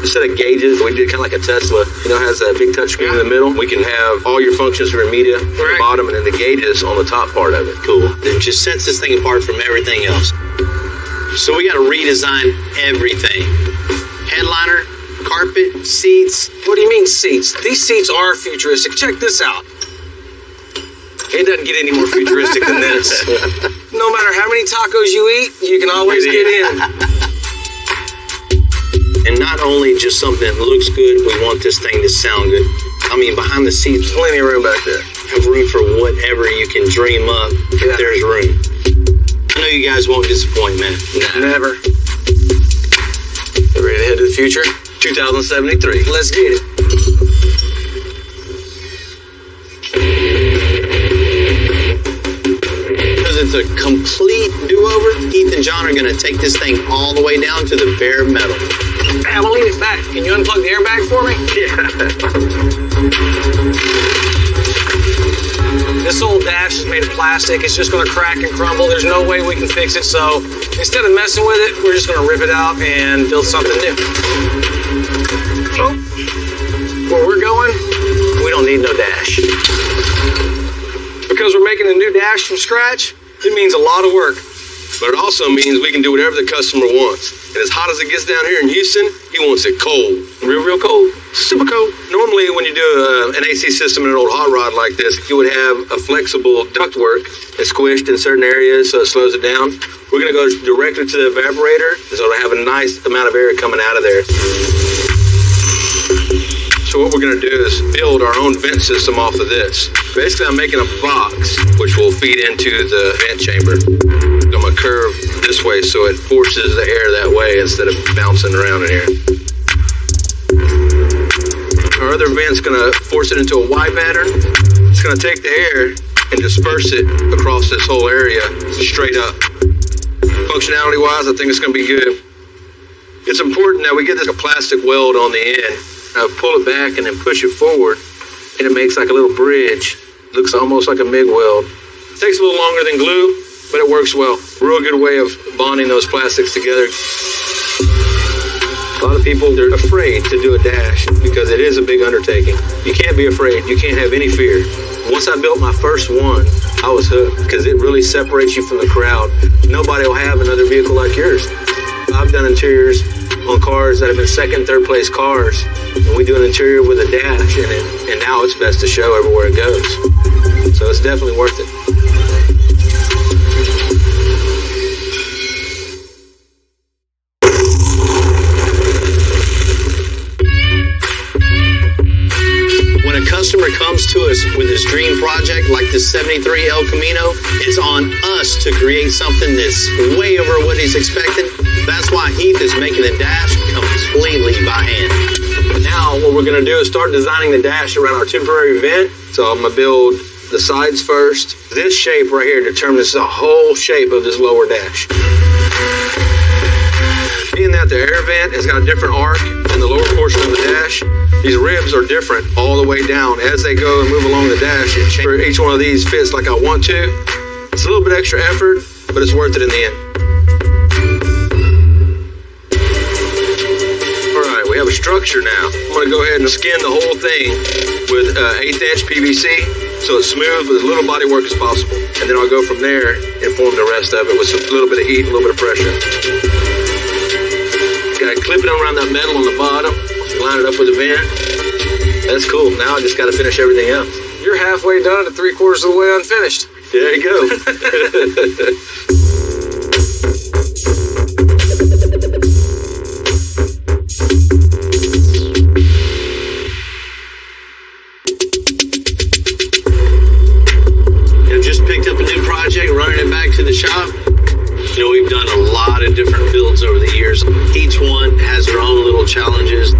Instead of gauges, we did kind of like a Tesla. You know, it has that big touch screen in the middle. We can have all your functions for your media on the bottom and then the gauges on the top part of it. Cool. It just sets this thing apart from everything else. So we got to redesign everything. Headliner, carpet, seats. What do you mean seats? These seats are futuristic. Check this out. It doesn't get any more futuristic than this. No matter how many tacos you eat, you can always get in. And not only just something that looks good, we want this thing to sound good. I mean, behind the seats, Plenty of room back there. have room for whatever you can dream up if there's room. I know you guys won't disappoint, man. Never. You ready to head to the future? 2073. Let's get it. Because it's a complete do-over, Heath and John are going to take this thing all the way down to the bare metal. I'm gonna lean it back. Can you unplug the airbag for me? This old dash is made of plastic. It's just gonna crack and crumble. There's no way we can fix it. So instead of messing with it, we're just gonna rip it out and build something new. So where we're going, we don't need no dash. Because we're making a new dash from scratch, it means a lot of work. But it also means we can do whatever the customer wants. And as hot as it gets down here in Houston, he wants it cold. Real cold. Super cold. Normally when you do an AC system in an old hot rod like this, you would have a flexible ductwork that's squished in certain areas so it slows it down. We're going to go directly to the evaporator, so it'll have a nice amount of air coming out of there. So what we're going to do is build our own vent system off of this. Basically, I'm making a box which will feed into the vent chamber. I'm going to curve this way so it forces the air that way instead of bouncing around in here. Our other vent's going to force it into a Y pattern. It's going to take the air and disperse it across this whole area straight up. Functionality-wise, I think it's going to be good. It's important that we get this plastic weld on the end. Pull it back and then push it forward, and it makes like a little bridge. Looks almost like a MIG weld. It takes a little longer than glue, but it works well. Real good way of bonding those plastics together. A lot of people, they're afraid to do a dash because it is a big undertaking. You can't be afraid. You can't have any fear. Once I built my first one, I was hooked because it really separates you from the crowd. Nobody will have another vehicle like yours. I've done interiors on cars that have been second, third place cars. And we do an interior with a dash in it, and now it's best to show everywhere it goes. So it's definitely worth it. When a customer comes to us with his dream project like this 73 El Camino, it's on us to create something that's way over what he's expecting. That's why Heath is making the dash completely by hand. Now what we're going to do is start designing the dash around our temporary vent. So I'm going to build the sides first. This shape right here determines the whole shape of this lower dash. Being that the air vent has got a different arc in the lower portion of the dash, these ribs are different all the way down. As they go and move along the dash, each one of these fits like I want to. It's a little bit extra effort, but it's worth it in the end. We have a structure now. I'm going to go ahead and skin the whole thing with 1/8 inch PVC so it's smooth with as little body work as possible. And then I'll go from there and form the rest of it with a little bit of heat, a little bit of pressure. Got to clip it around that metal on the bottom, line it up with the vent. That's cool. Now I just got to finish everything else. You're halfway done to 3/4 of the way unfinished. There you go. Running it back to the shop. You know, we've done a lot of different builds over the years. Each one has their own little challenges.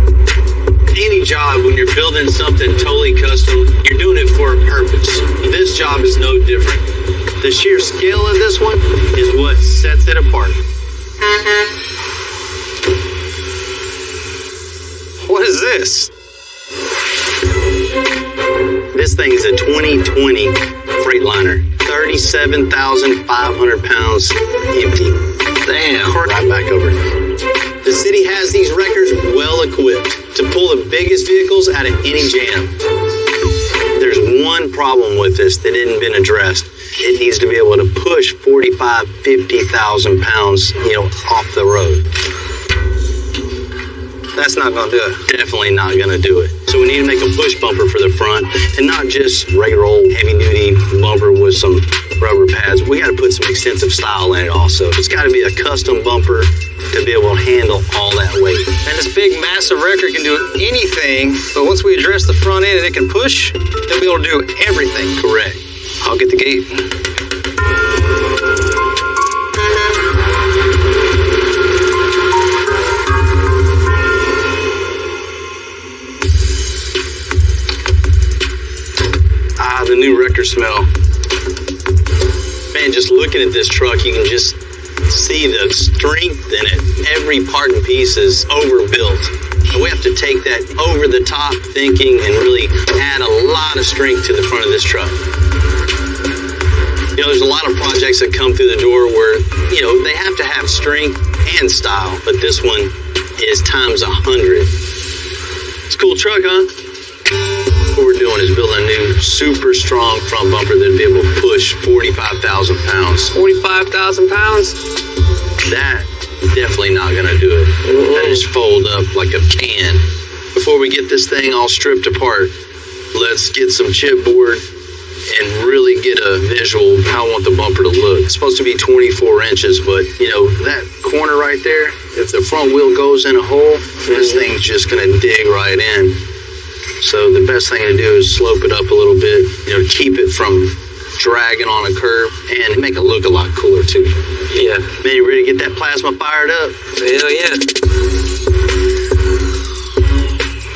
Any job, when you're building something totally custom, you're doing it for a purpose. This job is no different. The sheer scale of this one is what sets it apart. What is this? This thing is a 2020 Freightliner. 37,500 pounds empty. Damn. Right back over. The city has these wreckers well equipped to pull the biggest vehicles out of any jam. There's one problem with this that hadn't been addressed. It needs to be able to push 45,000, 50,000 pounds, off the road. That's not going to do it. Definitely not going to do it. So we need to make a push bumper for the front and not just regular old heavy-duty bumper with some rubber pads. We got to put some extensive style in it also. It's got to be a custom bumper to be able to handle all that weight. And this big, massive wrecker can do anything, but once we address the front end and it can push, it'll be able to do everything. Correct. I'll get the gate. The new wrecker smell. Man, just looking at this truck, you can just see the strength in it. Every part and piece is overbuilt. And we have to take that over-the-top thinking and really add a lot of strength to the front of this truck. You know, there's a lot of projects that come through the door where, you know, they have to have strength and style, but this one is times 100. It's a cool truck, huh? What we're doing is building a new super strong front bumper that'll be able to push 45,000 pounds. 45,000 pounds? That definitely not gonna do it. That just fold up like a can. Before we get this thing all stripped apart, let's get some chipboard and really get a visual of how I want the bumper to look. It's supposed to be 24 inches, but you know, that corner right there, if the front wheel goes in a hole, this thing's just gonna dig right in. So the best thing to do is slope it up a little bit, you know, keep it from dragging on a curve and make it look a lot cooler too. Yeah. Man, you ready to get that plasma fired up? Hell yeah.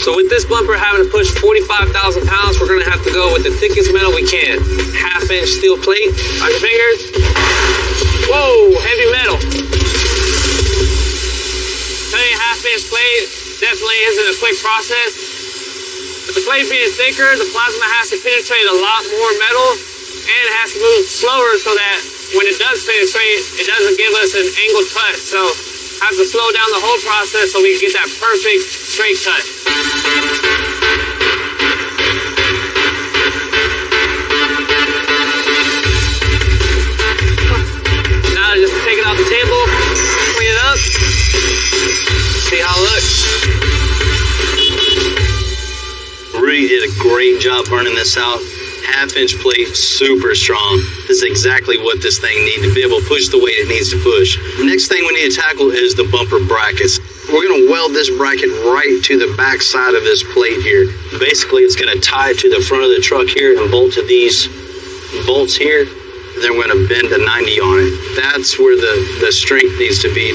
So with this bumper having to push 45,000 pounds, we're gonna have to go with the thickest metal we can. 1/2-inch steel plate on your fingers. Whoa, heavy metal. Cutting a 1/2-inch plate definitely isn't a quick process. With the plate being thicker, the plasma has to penetrate a lot more metal and it has to move slower so that when it does penetrate, it doesn't give us an angled cut. So have to slow down the whole process so we can get that perfect straight cut. Now just take it off the table, clean it up, see how it looks. Rudy did a great job burning this out. 1/2-inch plate, super strong. This is exactly what this thing needs to be able to push the weight it needs to push. Next thing we need to tackle is the bumper brackets. We're going to weld this bracket right to the back side of this plate here. Basically, it's going to tie to the front of the truck here and bolt to these bolts here. Then we're going to bend a 90 on it. That's where the strength needs to be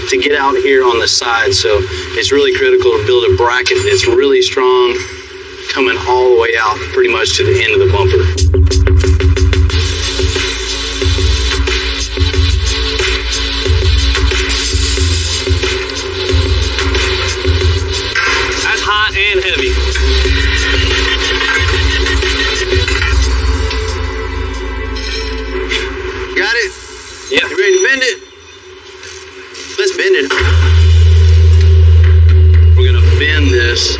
to get out here on the side. So it's really critical to build a bracket that's really strong, coming all the way out pretty much to the end of the bumper. That's hot and heavy. Got it? Yeah. You ready to bend it? Let's bend it. We're going to bend this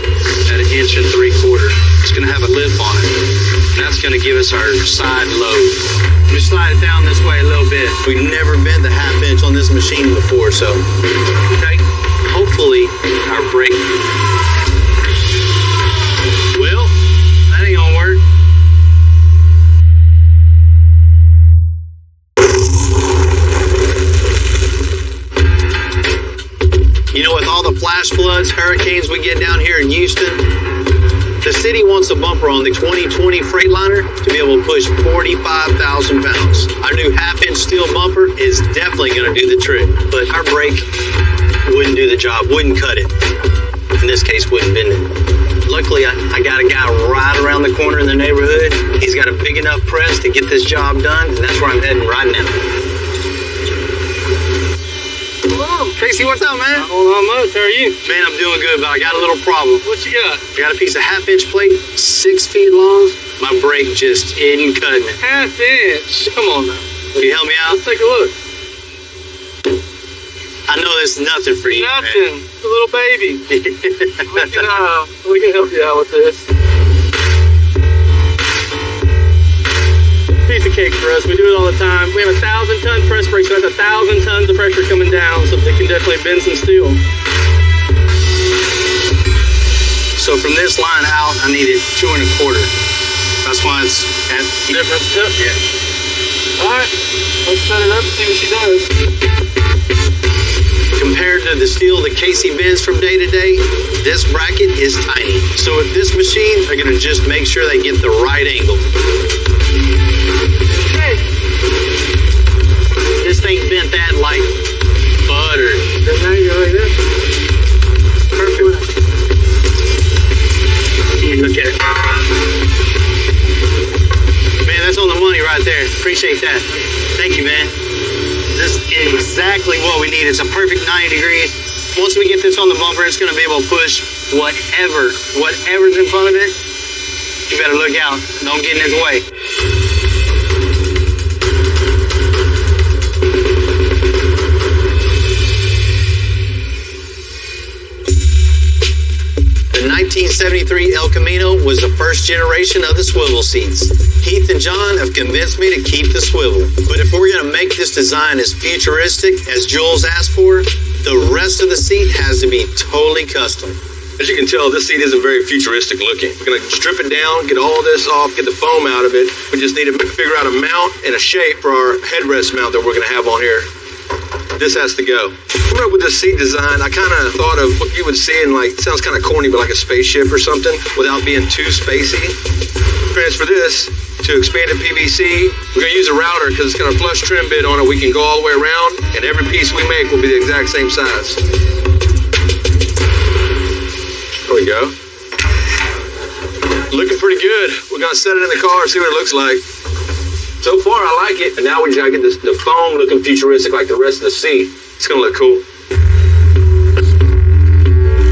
at 1 3/4 inches. It's going to have a lip on it. That's going to give us our side load. We slide it down this way a little bit. We've never bent the 1/2 inch on this machine before, so okay. Hopefully our brake. Well, that ain't gonna work. You know, with all the flash floods, hurricanes we get down here in Houston, the city wants a bumper on the 2020 Freightliner to be able to push 45,000 pounds. Our new 1/2-inch steel bumper is definitely going to do the trick, but our brake wouldn't do the job, wouldn't cut it. In this case, wouldn't bend it. Luckily, I got a guy right around the corner in the neighborhood. He's got a big enough press to get this job done, and that's where I'm heading right now. Casey, what's up, man? Hold on much. How are you? Man, I'm doing good, but I got a little problem. What you got? I got a piece of 1/2-inch plate, 6 feet long. My brake just isn't cutting it. 1/2 inch? Come on now. Can you help me out? Let's take a look. I know this is nothing for you, Nothing. man. It's a little baby. we can help you out with this. Piece of cake for us. We do it all the time. We have 1,000-ton press brake, so that's 1,000 tons of pressure coming down, so they can definitely bend some steel. So from this line out, I needed 2 1/4. That's why it's at Different tip? Yeah. All right. Let's set it up and see what she does. Compared to the steel that Casey bends from day to day, this bracket is tiny. So with this machine, they're going to just make sure they get the right angle. This thing bent that like butter. Now you go like this. Perfect. Look at it. Man, that's on the money right there. Appreciate that. Thank you, man. is exactly what we need. It's a perfect 90 degrees. Once we get this on the bumper, it's going to be able to push whatever's in front of it. You better look out. Don't get in its way. The 1973 El Camino was the first generation of the swivel seats. Heath and John have convinced me to keep the swivel. But if we're going to make this design as futuristic as Jules asked for, the rest of the seat has to be totally custom. As you can tell, this seat isn't very futuristic looking. We're going to strip it down, get all this off, get the foam out of it. We just need to figure out a mount and a shape for our headrest mount that we're going to have on here. This has to go. Coming up with this seat design, I kind of thought of what you would see in, like, it sounds kind of corny, but like a spaceship or something without being too spacey. Transfer this to expanded PVC. We're going to use a router because it's got a flush trim bit on it. We can go all the way around, and every piece we make will be the exact same size. There we go. Looking pretty good. We're going to set it in the car and see what it looks like. So far, I like it. And now we just got to get the foam looking futuristic like the rest of the seat. It's going to look cool.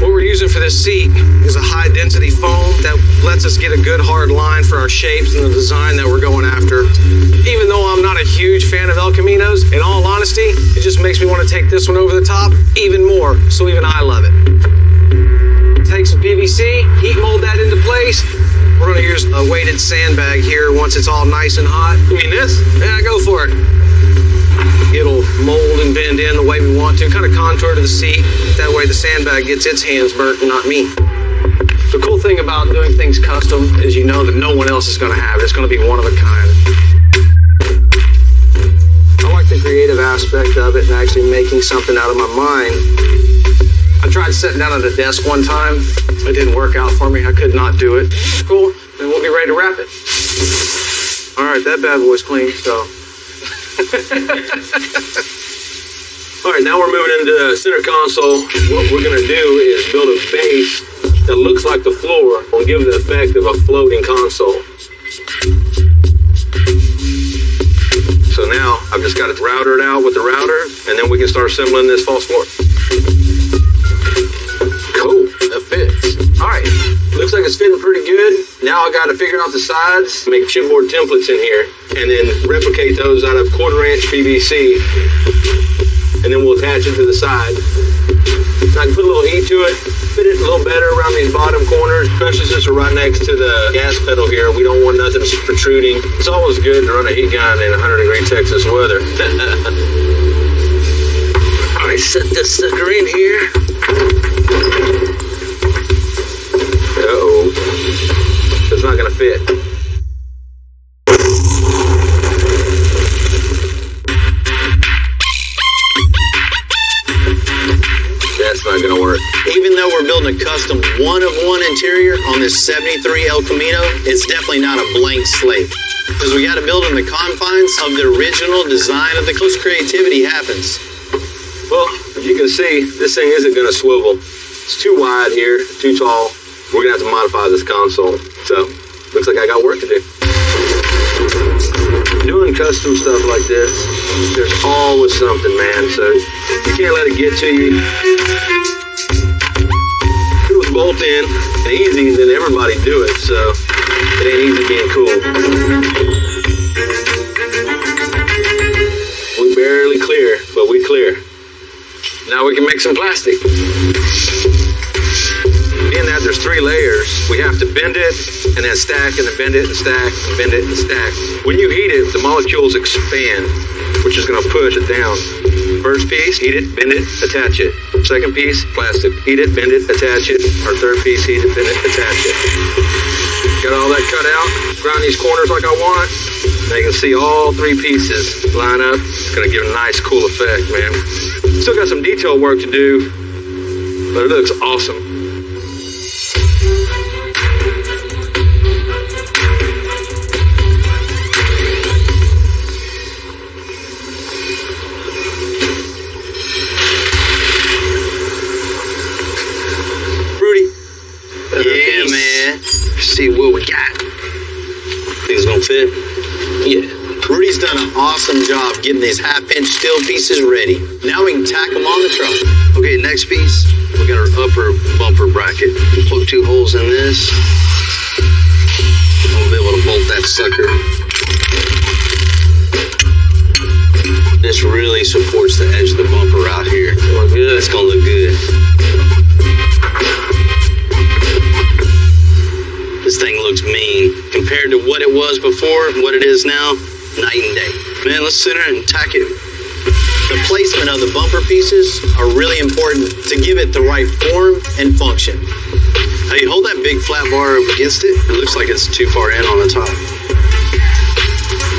What we're using for this seat is a high density foam that lets us get a good hard line for our shapes and the design that we're going after. Even though I'm not a huge fan of El Caminos, in all honesty, it just makes me want to take this one over the top even more, so even I love it. Take some PVC, heat mold that into place. We're going to use a weighted sandbag here once it's all nice and hot. You mean this? Yeah, go for it. It'll mold and bend in the way we want to, kind of contour to the seat. That way the sandbag gets its hands burnt and not me. The cool thing about doing things custom is you know that no one else is going to have it. It's going to be one of a kind. I like the creative aspect of it and actually making something out of my mind. I tried sitting down at a desk one time. It didn't work out for me. I could not do it. Cool. And we'll be ready to wrap it. All right, that bad boy's clean, so. All right, now we're moving into the center console. What we're going to do is build a base that looks like the floor and give the effect of a floating console. So now I've just got it routed out with the router, and then we can start assembling this false floor. Cool, that fits. All right, looks like it's fitting pretty good. Now I got to figure out the sides, make chipboard templates in here, and then replicate those out of 1/4-inch PVC, and then we'll attach it to the side. I can put a little heat to it, fit it a little better around these bottom corners, especially since we're right next to the gas pedal here. We don't want nothing protruding. It's always good to run a heat gun in 100-degree Texas weather. All right, set this sucker in here. Uh-oh. It's not gonna fit. That's not gonna work. Even though we're building a custom one-of-one interior on this 73 El Camino, it's definitely not a blank slate. Because we gotta build in the confines of the original design of the most creativity happens. Well, as you can see, this thing isn't gonna swivel. It's too wide here, too tall. We're gonna have to modify this console. So, looks like I got work to do. Doing custom stuff like this, there's always something, man. So, you can't let it get to you. If it was bolt in and easy, then everybody do it. So, it ain't easy being cool. We barely clear, but we clear. Now we can make some plastic. Being that there's 3 layers, we have to bend it and then stack and then bend it and stack and bend it and stack. When you heat it, the molecules expand, which is going to push it down. First piece, heat it, bend it, attach it. Second piece, plastic. Heat it, bend it, attach it. Our third piece, heat it, bend it, attach it. Got all that cut out. Grind these corners like I want. Now you can see all 3 pieces line up. It's going to give a nice, cool effect, man. Still got some detail work to do, but it looks awesome. Rudy. Yeah, man. See what we got. Think it's gonna fit? Yeah. Rudy's He's done an awesome job getting these half-inch steel pieces ready. Now we can tack them on the truck. Okay, next piece, we got our upper bumper bracket. Poke 2 holes in this. We'll be able to bolt that sucker. This really supports the edge of the bumper out here. Look good. It's gonna look good. This thing looks mean. Compared to what it was before, what it is now, night and day. Man, let's sit there and tack it. The placement of the bumper pieces are really important to give it the right form and function. Hey, hold that big flat bar up against it. It looks like it's too far in on the top.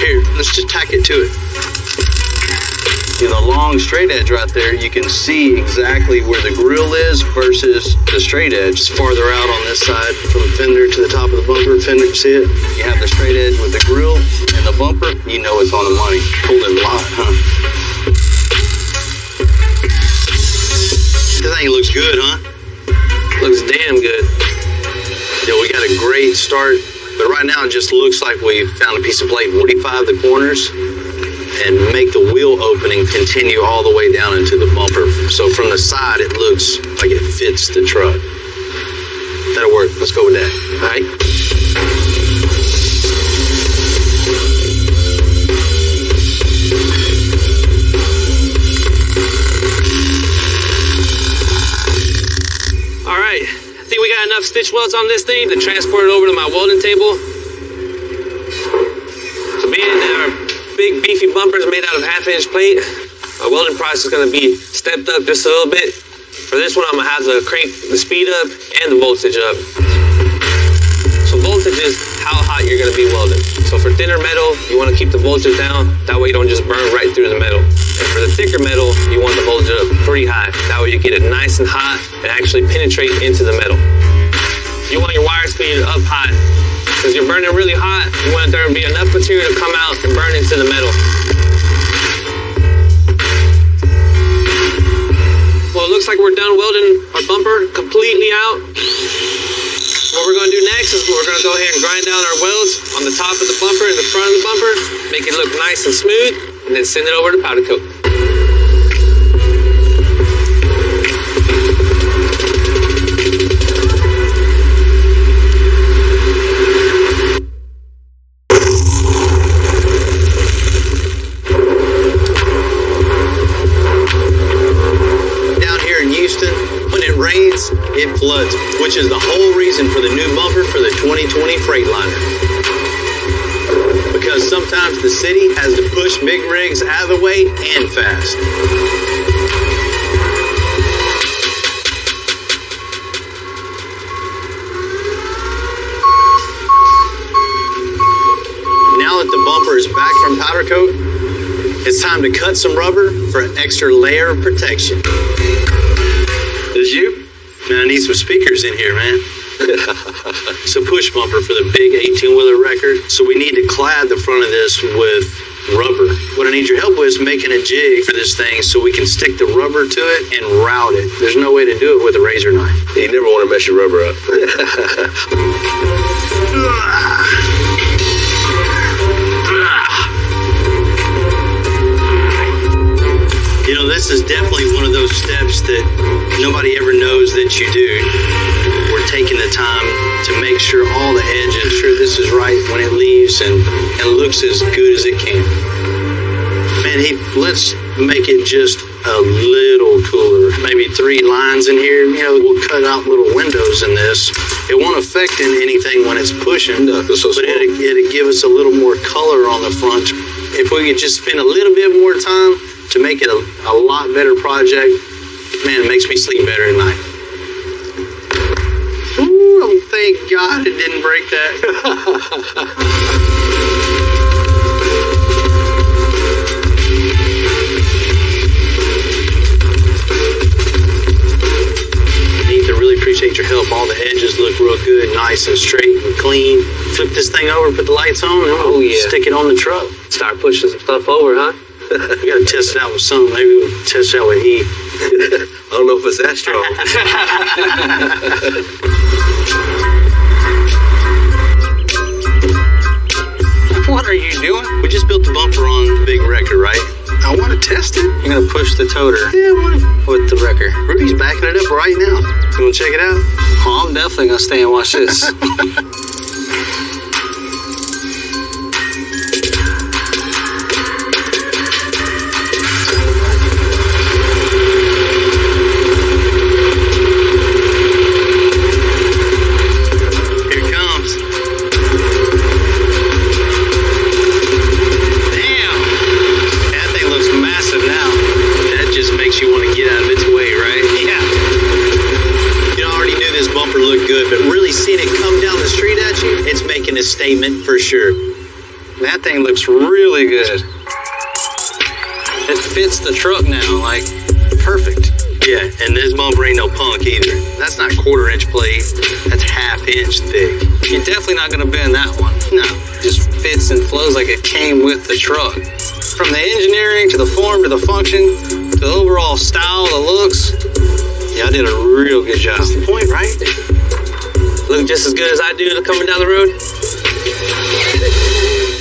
Here, let's just tack it to it. In the long straight edge right there, you can see exactly where the grill is versus the straight edge. It's farther out on this side from the fender to the top of the bumper. Fender, see it? You have the straight edge with the grill and the bumper, you know it's on the money. Pulled it a lot, huh? This thing looks good, huh? Looks damn good. Yeah, we got a great start, but right now it just looks like we found a piece of plate 45 the corners and make the wheel opening continue all the way down into the bumper. So from the side, it looks like it fits the truck. That'll work. Let's go with that. All right. All right, I think we got enough stitch welds on this thing to transport it over to my welding table. So being our big beefy bumpers made out of half-inch plate, my welding process is gonna be stepped up just a little bit. For this one, I'm gonna have to crank the speed up and the voltage up. So voltage is how hot you're gonna be welding. So for thinner metal, you wanna keep the voltage down, that way you don't just burn right through the metal. And for the thicker metal, you want the voltage up pretty high. That way you get it nice and hot and actually penetrate into the metal. You want your wire speed up high. Because you're burning really hot, you want there to be enough material to come out and burn into the metal. Well, it looks like we're done welding our bumper completely out. What we're going to do next is we're going to go ahead and grind down our welds on the top of the bumper and the front of the bumper, make it look nice and smooth, and then send it over to powder coat. It floods, which is the whole reason for the new bumper for the 2020 Freightliner. Because sometimes the city has to push big rigs out of the way and fast. Now that the bumper is back from powder coat, it's time to cut some rubber for an extra layer of protection. Is you? Man, I need some speakers in here, man. It's a push bumper for the big 18-wheeler record, so we need to clad the front of this with rubber. What I need your help with is making a jig for this thing so we can stick the rubber to it and route it. There's no way to do it with a razor knife. You never want to mess your rubber up. You know, this is definitely one of those steps that nobody ever knows that you do. We're taking the time to make sure all the edges, sure this is right when it leaves and looks as good as it can. Man, let's make it just a little cooler. Maybe 3 lines in here. You know, we'll cut out little windows in this. It won't affect anything when it's pushing, but it'll give us a little more color on the front. If we could just spend a little bit more time to make it a lot better project, man, it makes me sleep better at night. Ooh, thank God it didn't break that. Heath, I really appreciate your help. All the edges look real good, nice and straight and clean. Flip this thing over, put the lights on, and we'll stick it on the truck. Start pushing some stuff over, huh? We gotta test it out with something. Maybe we'll test it out with Heath. I don't know if it's that strong. What are you doing? We just built the bumper want to test it? You're gonna push the toter Yeah, with the wrecker. Rudy's backing it up right now. You want to check it out? Oh, I'm definitely gonna stay and watch this. You want to get out of its way, right? Yeah. You know, I already knew this bumper looked good, but really seeing it come down the street at you, it's making a statement for sure. That thing looks really good. It fits the truck now, like, perfect. Yeah, and this bumper ain't no punk either. That's not 1/4-inch plate. That's 1/2-inch thick. You're definitely not gonna bend that one. No. It just fits and flows like it came with the truck. From the engineering to the form to the function to the overall style, the looks, y'all did a real good job. That's the point, right? Look just as good as I do coming down the road.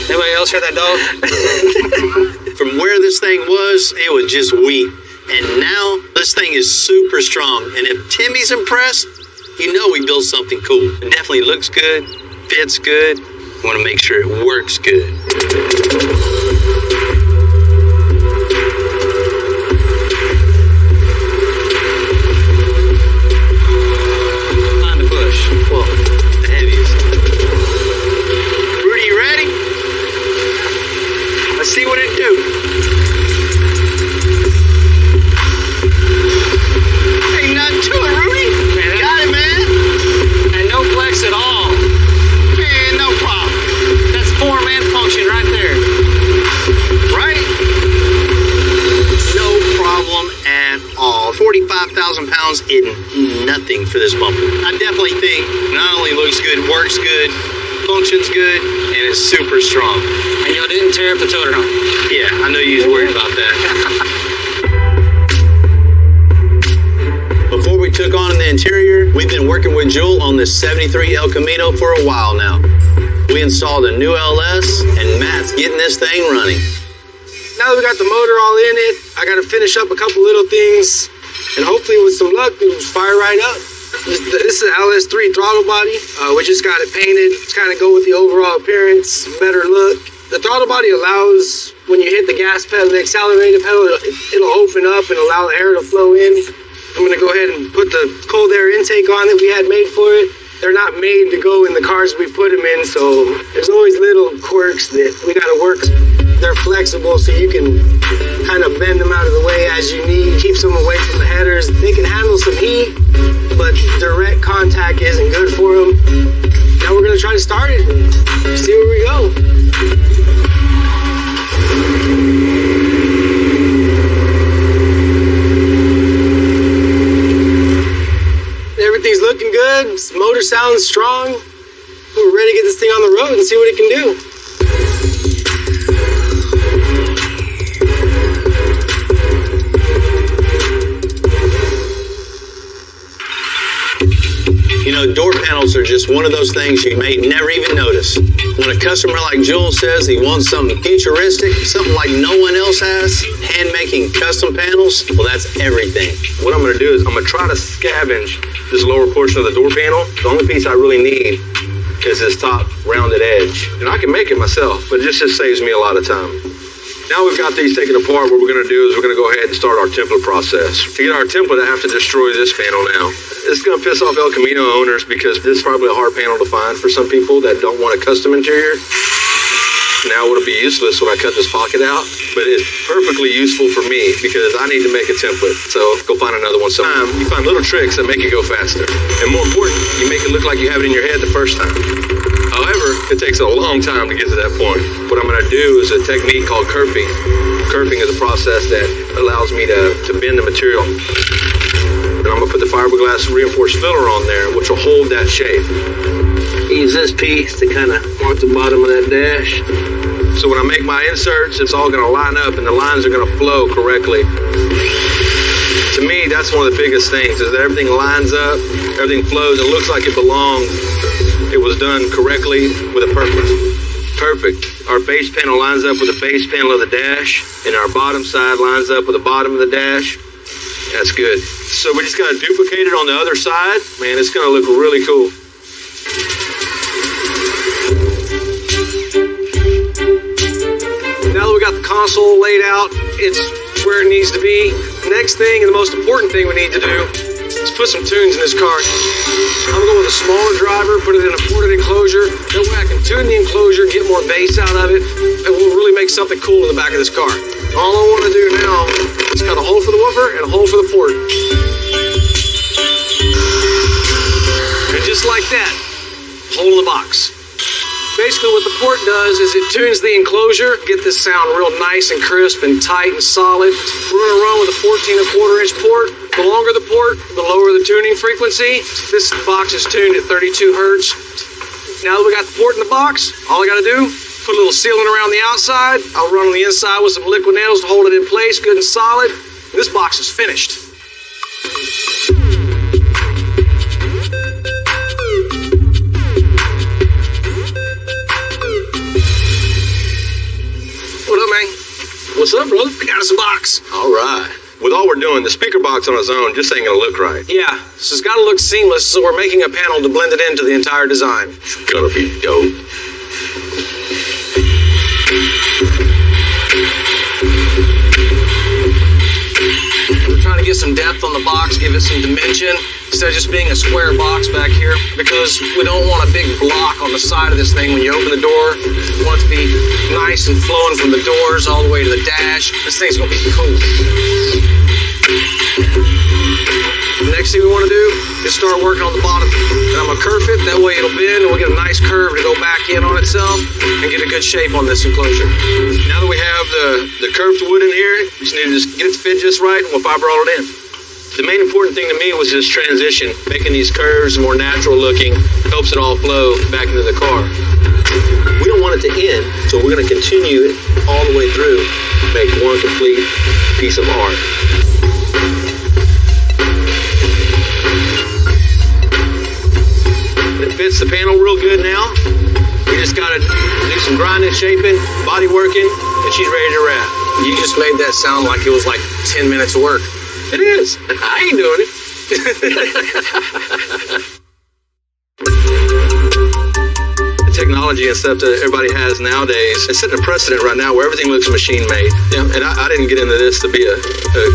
Anybody else hear that dog? From where this thing was, it was just weak. And now, this thing is super strong. And if Timmy's impressed, you know we built something cool. It definitely looks good, fits good. We want to make sure it works good. Time to push. Well, the heaviest. Rudy, you ready? Let's see what it do. Ain't nothing to it, Rudy. Man, Got it, man. And no flex at all. Man, no problem. That's form and function right there. Right? No problem at all. 45,000 pounds is nothing for this bumper. I definitely think not only looks good, works good, functions good, and is super strong. And y'all didn't tear up the toter hump. Yeah, I know you was worried about that. Before we took on in the interior, we've been working with Jewel on this 73 El Camino for a while now. We installed a new LS, and Matt's getting this thing running. Now that we got the motor all in it, I got to finish up a couple little things, and hopefully with some luck, it'll fire right up. This is an LS3 throttle body. We just got it painted to kind of go with the overall appearance, better look. The throttle body allows, when you hit the gas pedal, the accelerator pedal, it'll open up and allow the air to flow in. I'm going to go ahead and put the cold air intake on that we had made for it. They're not made to go in the cars we put them in, so there's always little quirks that we got to work. They're flexible, so you can kind of bend them out of the way as you need, keeps them away from the headers. They can handle some heat, but direct contact isn't good for them. Now we're going to try to start it and see where we go. Everything's looking good. Motor sounds strong. We're ready to get this thing on the road and see what it can do. You know, door panels are just one of those things you may never even notice. When a customer like Jewel says he wants something futuristic, something like no one else has, hand-making custom panels, well, that's everything. What I'm going to do is I'm going to try to scavenge this lower portion of the door panel. The only piece I really need is this top rounded edge. And I can make it myself, but it just saves me a lot of time. Now we've got these taken apart, what we're going to do is we're going to go ahead and start our template process. To get our template, I have to destroy this panel now. It's going to piss off El Camino owners because this is probably a hard panel to find for some people that don't want a custom interior. Now it'll be useless when I cut this pocket out, but it's perfectly useful for me because I need to make a template. So go find another one sometime. You find little tricks that make it go faster. And more important, you make it look like you have it in your head the first time. However, it takes a long time to get to that point. What I'm going to do is a technique called kerping. Kerping is a process that allows me to bend the material. And I'm going to put the fiberglass reinforced filler on there, which will hold that shape. Use this piece to kind of mark the bottom of that dash. So when I make my inserts, it's all going to line up and the lines are going to flow correctly. To me, that's one of the biggest things, is that everything lines up, everything flows, it looks like it belongs. It was done correctly with a purpose. Perfect. Our base panel lines up with the base panel of the dash, and our bottom side lines up with the bottom of the dash. That's good. So we just got to duplicate it on the other side. Man, it's going to look really cool. Now that we got the console laid out, it's where it needs to be. Next thing, and the most important thing we need to do, is put some tunes in this car. I'm gonna go with a smaller driver, put it in a ported enclosure. That way I can tune the enclosure, get more bass out of it, and we'll really make something cool in the back of this car. All I want to do now is cut a hole for the woofer and a hole for the port. And just like that, hole in the box. Basically what the port does is it tunes the enclosure, get this sound real nice and crisp and tight and solid. We're gonna run with a 14¼ inch port. The longer the port, the lower the tuning frequency. This box is tuned at 32 hertz. Now that we got the port in the box, all I gotta do, put a little sealant around the outside. I'll run on the inside with some liquid nails to hold it in place, good and solid. This box is finished. What up, man? What's up, brother? I got us a box. All right. With all we're doing, the speaker box on its own just ain't gonna look right. Yeah, so it's gotta look seamless, so we're making a panel to blend it into the entire design. It's gonna be dope. We're trying to get some depth on the box, give it some dimension, instead of just being a square box back here, because we don't want a big block on the side of this thing when you open the door. We want it to be nice and flowing from the doors all the way to the dash. This thing's gonna be cool. The next thing we want to do is start working on the bottom. And I'm gonna kerf it, that way it'll bend and we'll get a nice curve to go back in on itself and get a good shape on this enclosure. Now that we have the curved wood in here, we just need to get it to fit just right and we'll fiber all it in. The main important thing to me was this transition, making these curves more natural looking, helps it all flow back into the car. We don't want it to end, so we're gonna continue it all the way through, make one complete piece of art. It fits the panel real good now. We just gotta do some grinding, shaping, body working, and she's ready to wrap. You just made that sound like it was like 10 minutes of work. It is. I ain't doing it. The technology and stuff that everybody has nowadays, it's setting a precedent right now where everything looks machine made. Yeah. And I didn't get into this to be a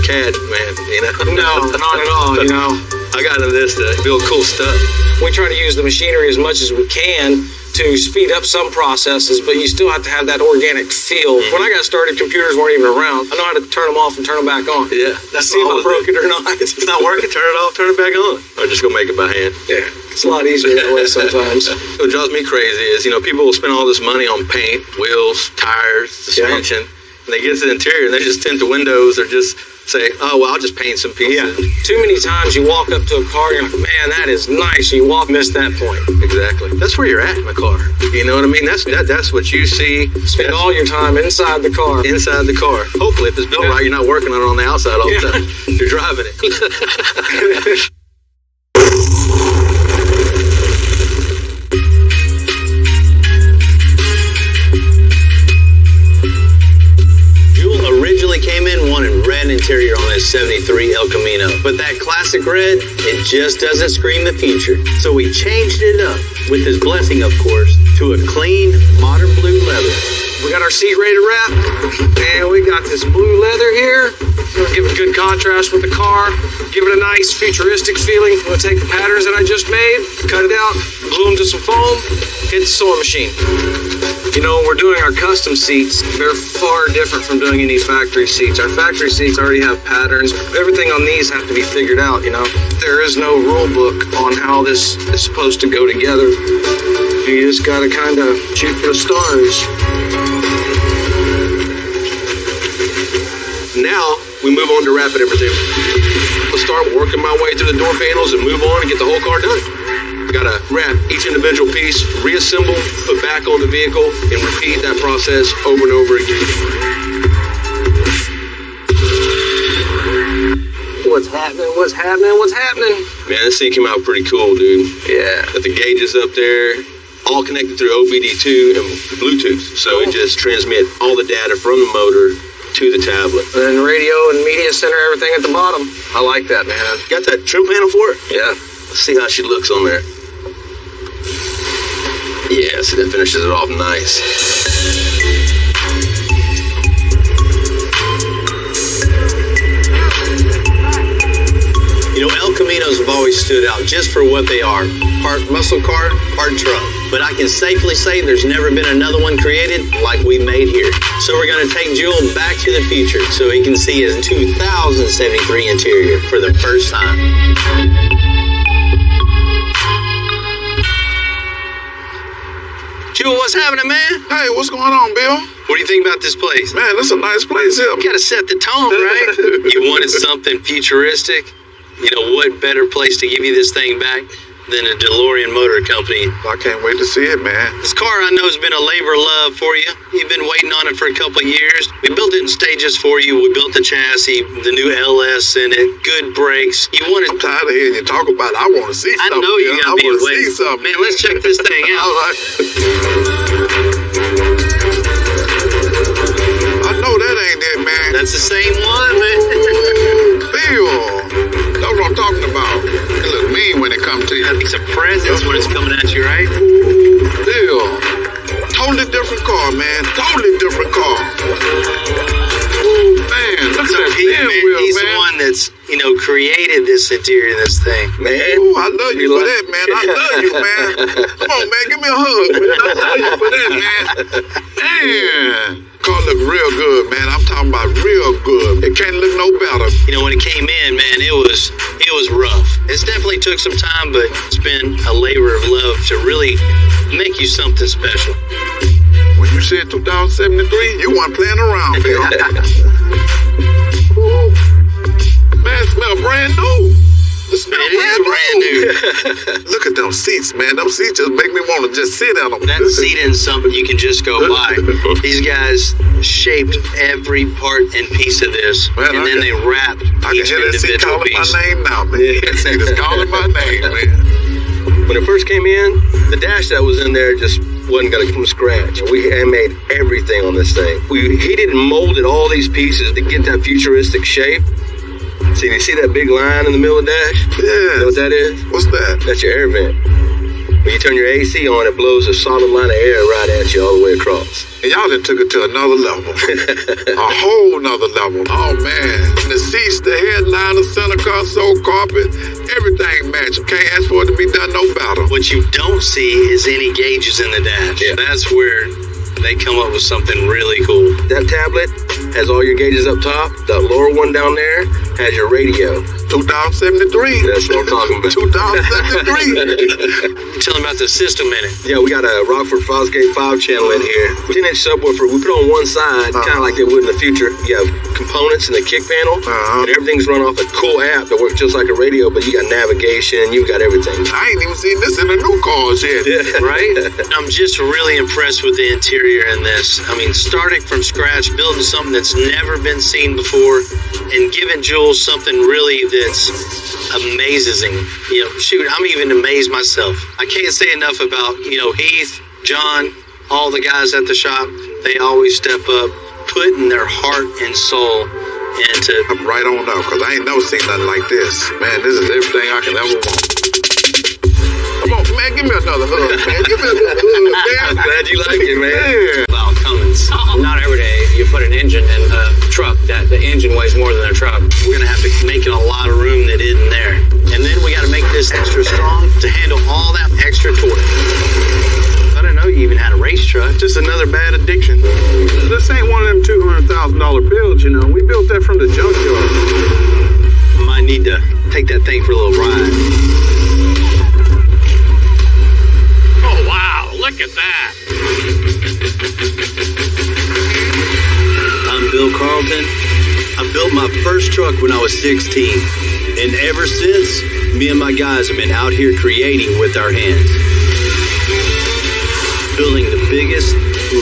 CAD man, you know? No, not at all, you know. I got into this to build cool stuff. We try to use the machinery as much as we can to speed up some processes, but you still have to have that organic feel. Mm-hmm. When I got started, computers weren't even around. I know how to turn them off and turn them back on. Yeah. That's see if I broke it or not. If it's not working, turn it off, turn it back on. Or just go make it by hand. Yeah. It's a lot easier that way sometimes. What drives me crazy is, you know, people will spend all this money on paint, wheels, tires, suspension, and they get to the interior and they just tint the windows or just say, oh, well, I'll just paint some pieces. Yeah. Too many times you walk up to a car and you're like, man, that is nice. And you walk, miss that point. Exactly. That's where you're at in the car. You know what I mean? That's what you see. Spend all your time inside the car. Inside the car. Hopefully, if it's built right, you're not working on it on the outside all the time. You're driving it. Originally came in wanting red interior on this 73 El Camino, but that classic red, it just doesn't scream the future. So we changed it up, with his blessing of course, to a clean, modern blue leather. We got our seat ready to wrap, and we got this blue leather here. We're gonna give it a good contrast with the car, give it a nice futuristic feeling. I'm gonna take the patterns that I just made, cut it out, glue them to some foam, hit the sewing machine. You know, when we're doing our custom seats, they're far different from doing any factory seats. Our factory seats already have patterns. Everything on these have to be figured out, you know. There is no rule book on how this is supposed to go together. You just gotta kind of shoot for the stars. Now, we move on to wrapping everything. I'll start working my way through the door panels and move on and get the whole car done. Gotta wrap each individual piece, reassemble, put back on the vehicle, and repeat that process over and over again. What's happening? What's happening? What's happening? Man, this thing came out pretty cool, dude. Yeah. Got the gauges up there, all connected through OBD2 and Bluetooth. So it just transmits all the data from the motor to the tablet. And radio and media center, everything at the bottom. I like that, man. Got that trim panel for it? Yeah. Let's see how she looks on there. Yeah, see, that finishes it off nice. You know, El Caminos have always stood out just for what they are. Part muscle car, part truck. But I can safely say there's never been another one created like we made here. So we're going to take Jewel back to the future so he can see his 2073 interior for the first time. Jewel, what's happening, man? Hey, what's going on, Bill? What do you think about this place? Man, this is a nice place here. You gotta set the tone, right? You wanted something futuristic? You know, what better place to give you this thing back than a DeLorean Motor Company? I can't wait to see it, man. This car I know has been a labor of love for you. You've been waiting on it for a couple of years. We built it in stages for you. We built the chassis, the new LS in it, good brakes. You wanted... I'm tired of hearing you talk about it. I want to see something. I know you Bill. gotta be I want to waiting. see something. Man, let's check this thing out. All right. I know that ain't it, man. That's the same one, man. Bill, that's what I'm talking about. It look mean when it comes to you. It's a presence when it's coming at you, right? Bill, totally different car, man. Totally different car. Ooh, man, look at that steering wheel, he's man. the one that's, you know, created this interior, this thing. Man, Ooh, I love you for that, man. I love you, man. Come on, man, give me a hug, man. I love you for that, man. Man, car look real good, man. I'm talking about real good. It can't look no better. You know, when it came in, man, it was rough. It's definitely took some time, but it's been a labor of love to really make you something special. When you said 2073, you weren't playing around, Bill. Ooh. Man, it smell brand new. It smell brand new. Look at them seats, man. Them seats just make me want to just sit on them. That seat isn't something you can just go by. These guys shaped every part and piece of this, Man, and then they wrapped I can each hear that seat individual calling piece. my name now, man. That seat is calling my name, man. When it first came in, the dash that was in there just wasn't gonna come from scratch. We handmade everything on this thing. We heated and molded all these pieces to get that futuristic shape. See, you see that big line in the middle of the dash? Yeah. You know what that is? What's that? That's your air vent. When you turn your AC on, it blows a solid line of air right at you all the way across. And y'all done took it to another level. A whole nother level. Oh, man. The seats, the headline, the center console, carpet, everything match. You can't ask for it to be done no better. What you don't see is any gauges in the dash. Yeah. That's where they come up with something really cool. That tablet has all your gauges up top. That lower one down there has your radio. 2073. That's what I'm talking about. 2073. Tell them about the system in it. Yeah, we got a Rockford Fosgate 5 channel in here. 10-inch subwoofer. We put on one side, kind of like they would in the future. You have components in the kick panel, and everything's run off a cool app that works just like a radio, but you got navigation, you've got everything. I ain't even seen this in the new cars yet. Yeah. Right? I'm just really impressed with the interior in this. I mean, starting from scratch, building something that's never been seen before, and giving Jules something really that's amazing. You know, shoot, I'm even amazed myself. I can't say enough about, you know, Heath, John, all the guys at the shop. They always step up, putting their heart and soul into... I'm right on up, because I ain't never seen nothing like this. Man, this is everything I can ever want. Come on, man, give me another hug, man. Give me another hug, man. I'm glad you like it, man. Yeah. Wow, Cummins. Not every day you put an engine in a truck that the engine weighs more than a truck. We're going to have to make it a lot of room that isn't there. And then we got to make this extra strong to handle all that extra torque. I didn't know you even had a race truck. Just another bad addiction. This ain't one of them $200,000 builds, you know. We built that from the junkyard. I might need to take that thing for a little ride. Oh, wow, look at that. I'm Bill Carlton. I built my first truck when I was 16. And ever since, me and my guys have been out here creating with our hands. Building the biggest,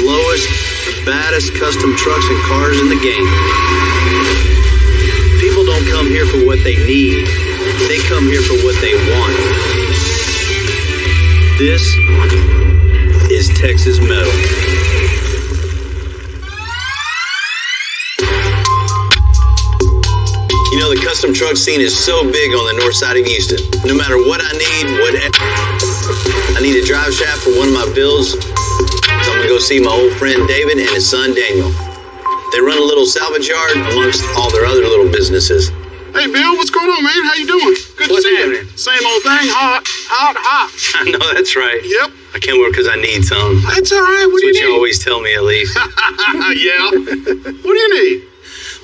lowest, baddest custom trucks and cars in the game. People don't come here for what they need. They come here for what they want. This East Texas metal. You know, the custom truck scene is so big on the north side of Houston. No matter what I need a drive shaft for one of my builds, so I'm gonna go see my old friend David and his son Daniel. They run a little salvage yard amongst all their other little businesses. Hey, Bill, what's going on, man? How you doing? Good to see you. Same old thing, hot. I know, that's right. Yep. I came over because I need some. That's all right. What do you need? You always tell me, at least. Yeah. What do you need?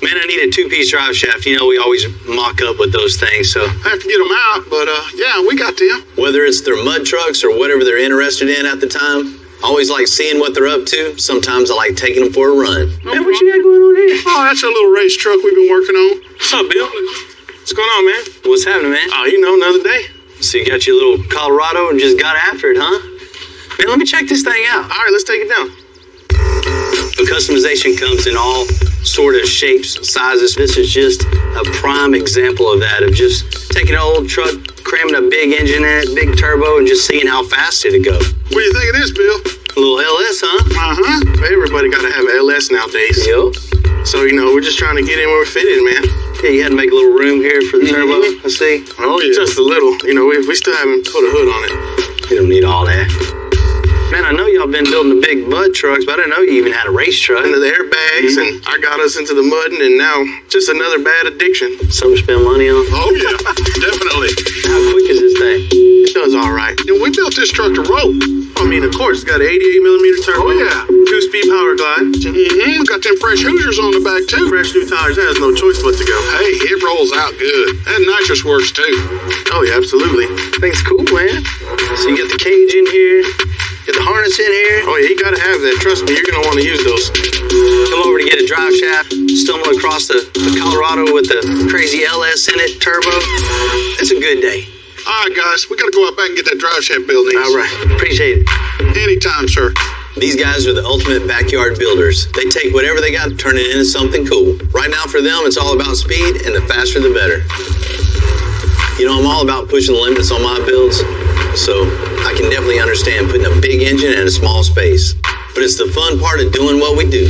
Man, I need a two-piece drive shaft. You know, we always mock up with those things, so. I have to get them out, but yeah, we got them. Whether it's their mud trucks or whatever they're interested in at the time, I always like seeing what they're up to. Sometimes I like taking them for a run. Hey, what you got going on here? Oh, that's our little race truck we've been working on. What's up, Bill? What's going on, man? What's happening, man? Oh, you know, another day. So you got your little Colorado and just got after it, huh? Man, let me check this thing out. All right, let's take it down. The customization comes in all sort of shapes, sizes. This is just a prime example of that, of just taking an old truck, cramming a big engine in it, big turbo, and just seeing how fast it'd go. What do you think of this, Bill? A little LS, huh? Uh-huh. Everybody got to have LS nowadays. Yup. So, you know, we're just trying to get in where we're fitted, man. Yeah, you had to make a little room here for the turbo, I see. Oh, yeah. Just a little. You know, we still haven't put a hood on it. You don't need all that. Man, I know y'all been building the big mud trucks, but I didn't know you even had a race truck. Into the airbags, and I got us into the mudding, and now just another bad addiction. Something to spend money on? Oh, yeah, definitely. How quick is this thing? It does all right. And we built this truck to roll. I mean, of course, it's got an 88mm turbo. Oh, yeah. 2-speed power glide. Mm-hmm. Got them fresh Hoosiers on the back, too. Fresh new tires. That has no choice but to go. Hey, it rolls out good. That nitrous works, too. Oh, yeah, absolutely. Thing's cool, man. So you got the cage in here. Get the harness in here. Oh, yeah, you gotta have that. Trust me, you're gonna want to use those. Come over to get a drive shaft, stumble across the Colorado with the crazy LS in it, turbo. It's a good day. All right, guys, we gotta go out back and get that drive shaft built. All right, appreciate it. Anytime, sir. These guys are the ultimate backyard builders. They take whatever they got and turn it into something cool. Right now for them, it's all about speed, and the faster the better. You know, I'm all about pushing the limits on my builds, so I can definitely understand putting a big engine in a small space. But it's the fun part of doing what we do.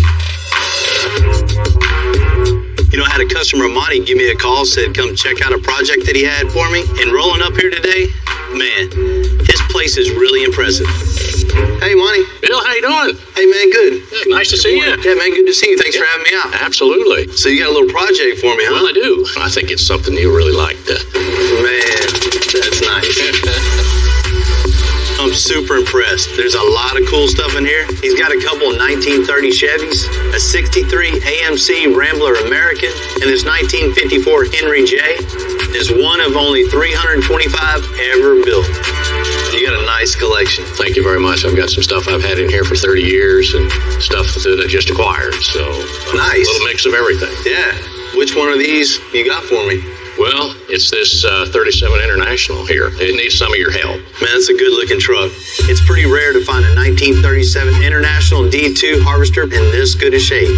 You know, I had a customer, Monty, give me a call, said come check out a project that he had for me. And rolling up here today, man, his place is really impressive. Hey, Monty. Bill, how you doing? Hey, man, good. Yeah, nice to see you. Yeah, man, good to see you. Thanks for having me out. Absolutely. So you got a little project for me, huh? Well, I do. I think it's something you really like. Man, that's nice. I'm super impressed. There's a lot of cool stuff in here. He's got a couple of 1930 Chevys, a 63 AMC Rambler American, and this 1954 Henry J is one of only 325 ever built. You got a nice collection. Thank you very much. I've got some stuff I've had in here for 30 years and stuff that I just acquired. So nice. A little mix of everything. Yeah. Which one of these you got for me? Well, it's this 37 International here. It needs some of your help. Man, that's a good-looking truck. It's pretty rare to find a 1937 International D2 Harvester in this good a shape.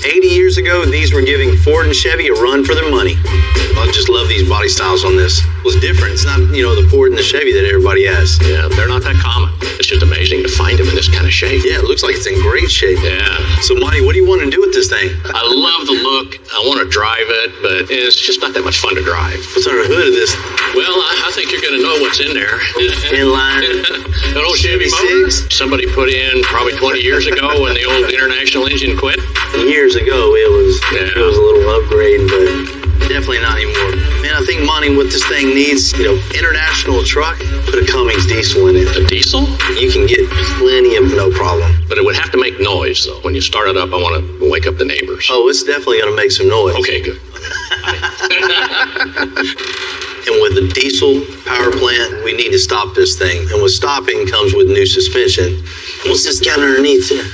80 years ago, these were giving Ford and Chevy a run for their money. I just love these body styles on this. It was different. It's not, you know, the Ford and the Chevy that everybody has. Yeah, they're not that common. It's just amazing to find them in this kind of shape. Yeah, it looks like it's in great shape. Yeah. So, Monty, what do you want to do with this thing? I love the look. I want to drive it, but it's just not that much fun to drive. What's under the hood of this? Well, I think you're going to know what's in there. Inline. An old Chevy motor. Somebody put in probably 20 years ago when the old International engine quit. Years ago, it was a little upgrade, but definitely not anymore. Man, I think, Monty, what this thing needs, you know, International truck, put a Cummins diesel in it. A diesel? You can get plenty of no problem. But it would have to make noise, though. When you start it up, I want to wake up the neighbors. Oh, it's definitely going to make some noise. Okay, good. And with the diesel power plant, we need to stop this thing. And with stopping comes with new suspension. What's this got underneath here?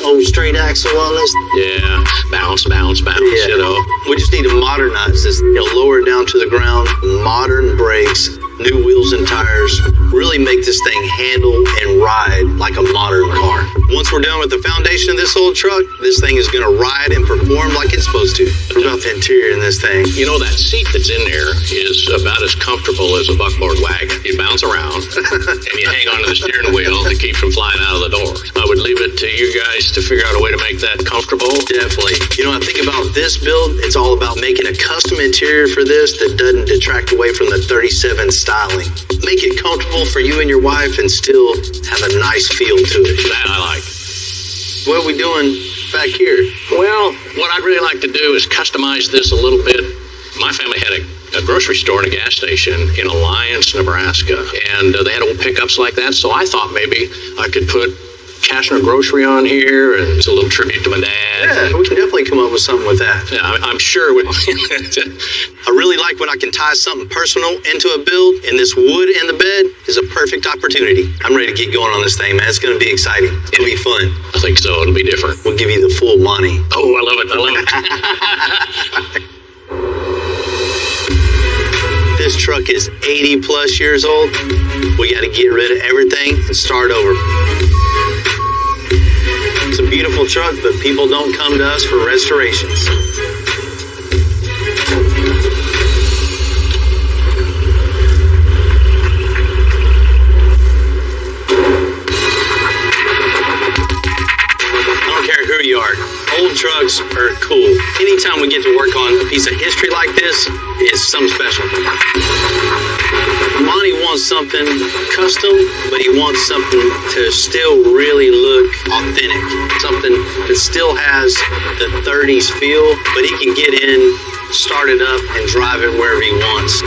Oh, straight axle on this? Yeah, bounce, yeah. you know. We just need to modernize this, you know, lower it down to the ground, modern brakes, new wheels and tires, really make this thing handle and ride like a modern car. Once we're done with the foundation of this old truck, this thing is gonna ride and perform like it's supposed to. What about the interior in this thing? You know, that seat that's in there is about as comfortable as a buckboard wagon. You bounce around and you hang onto the steering wheel to keep from flying out of the door. I would leave it to you guys to figure out a way to make that comfortable. Definitely. You know, I think about this build, it's all about making a custom interior for this that doesn't detract away from the 37 styling. Make it comfortable for you and your wife and still have a nice feel to it. That I like. What are we doing back here? Well, what I'd really like to do is customize this a little bit. My family had a grocery store and a gas station in Alliance, Nebraska, and they had old pickups like that, so I thought maybe I could put Cashner Grocery on here, and it's a little tribute to my dad. Yeah, we can definitely come up with something with that. Yeah, I'm sure it would. I really like when I can tie something personal into a build, and this wood in the bed is a perfect opportunity. I'm ready to get going on this thing, man. It's going to be exciting. It'll be fun. I think so. It'll be different. We'll give you the full money. Oh, I love it. I love it. This truck is 80 plus years old. We got to get rid of everything and start over. It's a beautiful truck, but people don't come to us for restorations. I don't care who you are. Old trucks are cool. Anytime we get to work on a piece of history like this, it's something special. Monty wants something custom, but he wants something to still really look authentic. Something that still has the 30s feel, but he can get in, start it up, and drive it wherever he wants.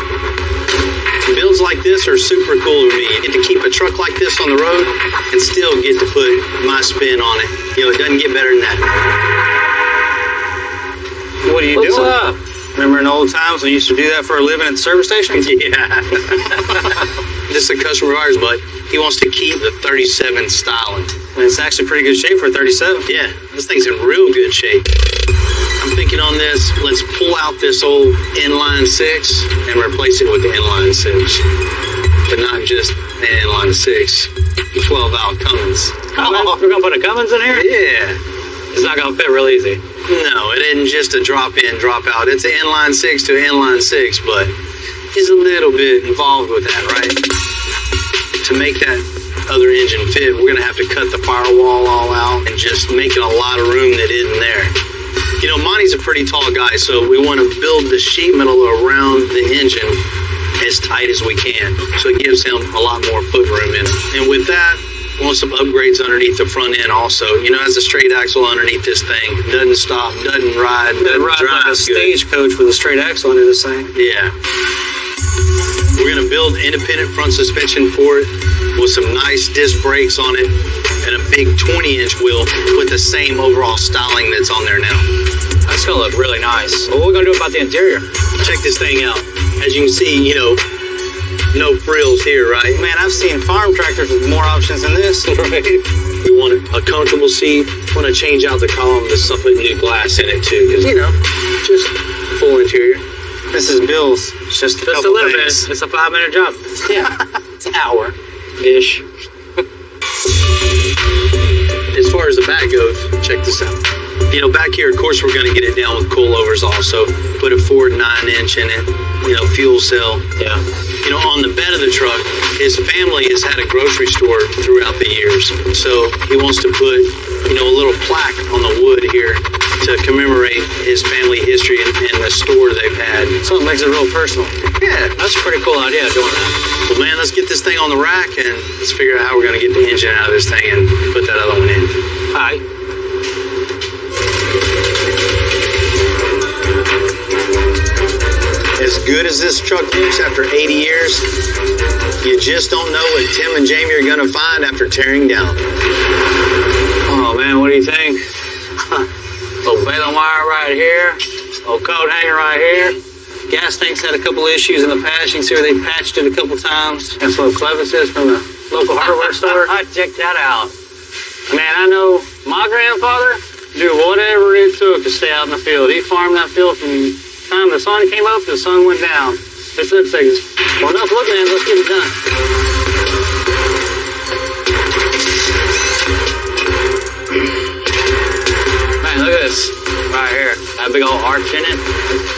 Builds like this are super cool to me. You get to keep a truck like this on the road and still get to put my spin on it. You know, it doesn't get better than that. What are you doing? What's up? Remember in old times when you used to do that for a living at the service station? Yeah. This is a customer of ours, but he wants to keep the 37 styling. And it's actually pretty good shape for a 37. Yeah, this thing's in real good shape. I'm thinking on this, let's pull out this old inline 6 and replace it with the inline 6. But not just an inline 6, 12-valve Cummins. Oh, we're going to put a Cummins in here? Yeah. It's not going to fit real easy. No, it isn't just a drop in, drop out. It's an inline 6 to inline 6, but he's a little bit involved with that, right? To make that other engine fit, we're going to have to cut the firewall all out and just make it a lot of room that isn't there. You know, Monty's a pretty tall guy, so we want to build the sheet metal around the engine as tight as we can, so it gives him a lot more foot room in it. And with that, we want some upgrades underneath the front end also. You know, as a straight axle underneath this thing. Doesn't stop, doesn't ride, doesn't drive like a stagecoach with a straight axle under this thing. Yeah. We're going to build independent front suspension for it with some nice disc brakes on it and a big 20-inch wheel with the same overall styling that's on there now. That's going to look really nice. What are we going to do about the interior? Check this thing out. As you can see, you know, no frills here, right? Man, I've seen farm tractors with more options than this. Right. We want a comfortable seat. We want to change out the column to put new glass in it too, because you know, just full interior. This is Bill's. It's just a little bit. It's a 5-minute job. Yeah, it's an hour-ish. As far as the back goes, check this out. You know, back here, of course, we're going to get it down with coilovers also. Put a Ford 9-inch in it, you know, fuel cell. Yeah. You know, on the bed of the truck, his family has had a grocery store throughout the years. So he wants to put, you know, a little plaque on the wood here to commemorate his family history and the store they've had. So it makes it real personal. Yeah. That's a pretty cool idea, doing that. Well, man, let's get this thing on the rack and let's figure out how we're going to get the engine out of this thing and put that other one in. All right. As good as this truck looks after 80 years, you just don't know what Tim and Jamie are going to find after tearing down. Oh, man, what do you think? Little baling wire right here. Little coat hanger right here. Gas tank's had a couple issues in the past. You can see where they patched it a couple times. That's little clevises from the local hardware store. Check that out. Man, I know my grandfather do whatever it took to stay out in the field. He farmed that field from the time the sun came up to the sun went down. This looks like Well, enough looking at it. Let's get it done. Man, look at this right here. That big old arch in it.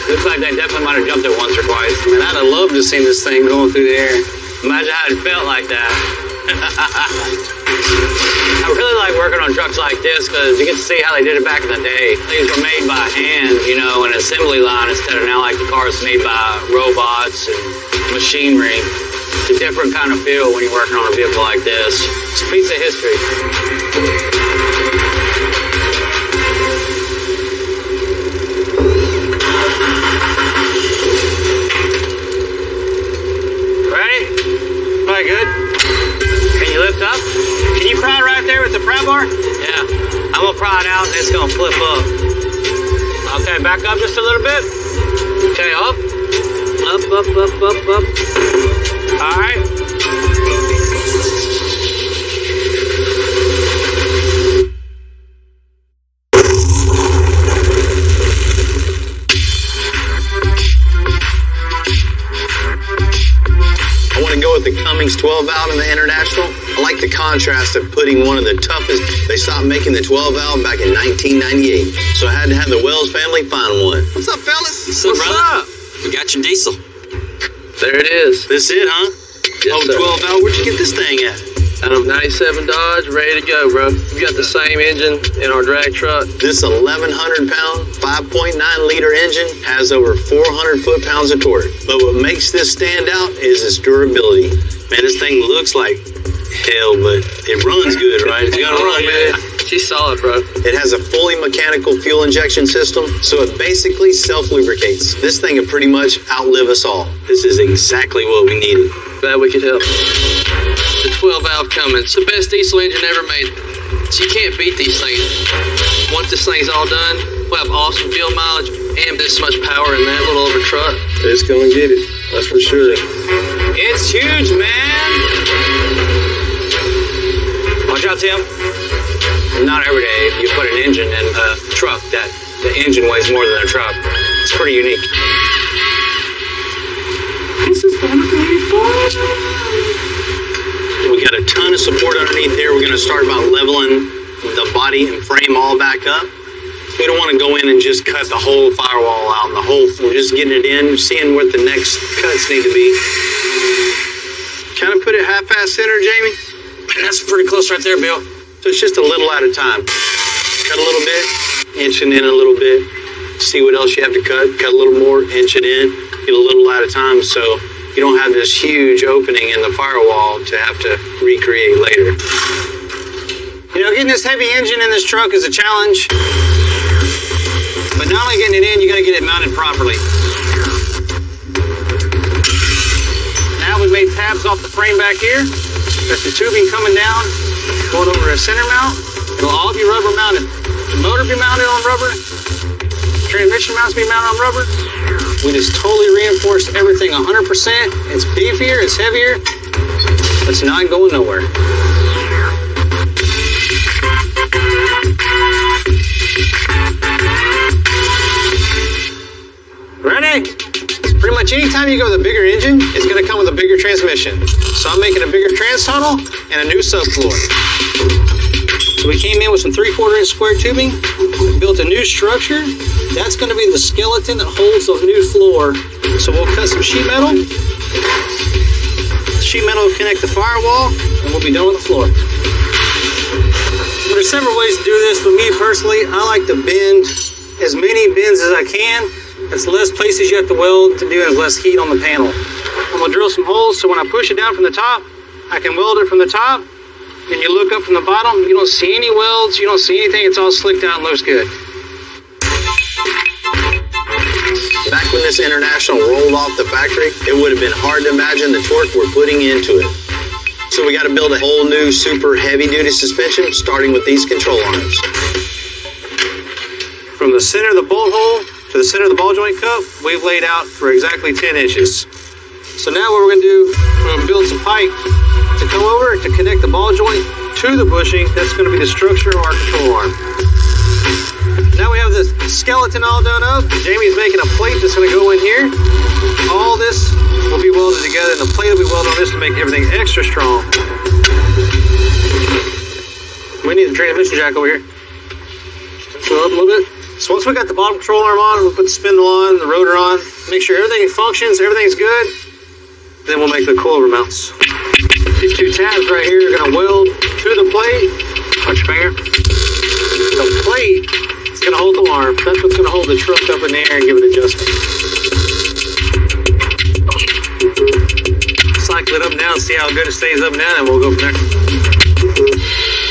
Looks like they definitely might have jumped it once or twice. Man, I'd have loved to see this thing going through the air. Imagine how it felt like that. I really like working on trucks like this because you get to see how they did it back in the day. These were made by hand, you know, an assembly line instead of now like the cars made by robots and machinery. It's a different kind of feel when you're working on a vehicle like this. It's a piece of history. Ready? Probably good. Can you lift up? Can you pry right there with the pry bar? Yeah. I'm gonna pry it out and it's gonna flip up. Okay, back up just a little bit. Okay, up. Up, up, up, up, up. All right. I want to go with the Cummins 12 valve in the International. I like the contrast of putting one of the toughest. They stopped making the 12 valve back in 1998. So I had to have the Wells family find one. What's up, fellas? What's up, brother? We got your diesel. There it is. This it, huh? Yes, oh, 12 valve. Where'd you get this thing at? Out of 97 Dodge, ready to go, bro. We got the same engine in our drag truck. This 1,100-pound, 5.9-liter engine has over 400 foot-pounds of torque. But what makes this stand out is its durability. Man, this thing looks like hell, but it runs good, right? It's gonna run good. She's solid, bro. It has a fully mechanical fuel injection system, so it basically self-lubricates. This thing will pretty much outlive us all. This is exactly what we needed. Glad we could help. The 12 valve Cummins, the best diesel engine ever made. So you can't beat these things. Once this thing's all done, we'll have awesome fuel mileage and this much power in that little over truck. It's gonna get it, that's for sure. It's huge, man. Watch out, Tim. Not every day you put an engine in a truck that the engine weighs more than a truck. It's pretty unique. This is gonna be fun. We got a ton of support underneath here. We're going to start by leveling the body and frame all back up. We don't want to go in and just cut the whole firewall out and the whole. We're just getting it in, seeing what the next cuts need to be. Kind of put it half-ass center, Jamie. That's pretty close right there, Bill. So it's just a little at a time. Cut a little bit, inch it in a little bit. See what else you have to cut. Cut a little more, inch it in. Get a little at a time. So you don't have this huge opening in the firewall to have to recreate later. You know, getting this heavy engine in this truck is a challenge. But not only getting it in, you got to get it mounted properly. Now we've made tabs off the frame back here. That's the tubing coming down, going over a center mount. It'll all be rubber mounted. The motor be mounted on rubber. Transmission mounts be mounted on rubber. We just totally reinforced everything 100%. It's beefier, it's heavier. It's not going nowhere. Ready? Pretty much anytime you go with a bigger engine, it's going to come with a bigger transmission. So I'm making a bigger trans tunnel and a new subfloor. So we came in with some 3/4 inch square tubing, built a new structure. That's going to be the skeleton that holds the new floor. So we'll cut some sheet metal. Sheet metal will connect the firewall, and we'll be done with the floor. There's several ways to do this, but me personally, I like to bend as many bends as I can. It's less places you have to weld to do and less heat on the panel. I'm going to drill some holes so when I push it down from the top, I can weld it from the top. And you look up from the bottom, you don't see any welds, you don't see anything, it's all slicked out and looks good. Back when this International rolled off the factory, it would have been hard to imagine the torque we're putting into it. So we got to build a whole new super heavy-duty suspension, starting with these control arms. From the center of the bolt hole to the center of the ball joint cup, we've laid out for exactly 10 inches. So now what we're going to do, we're going to build some pipe to come over to connect the ball joint to the bushing. That's going to be the structure of our control arm. Now we have the skeleton all done up. Jamie's making a plate that's going to go in here. All this will be welded together. together, and the plate will be welded on this to make everything extra strong. We need the transmission jack over here. Fill up a little bit. So once we got the bottom control arm on, we'll put the spindle on, the rotor on, make sure everything functions, everything's good. Then we'll make the coilover mounts. These two tabs right here are going to weld to the plate. Watch your finger. The plate is going to hold the arm. That's what's going to hold the truck up in the air and give it adjustment. Cycle it up and down, see how good it stays up and down, and we'll go from there.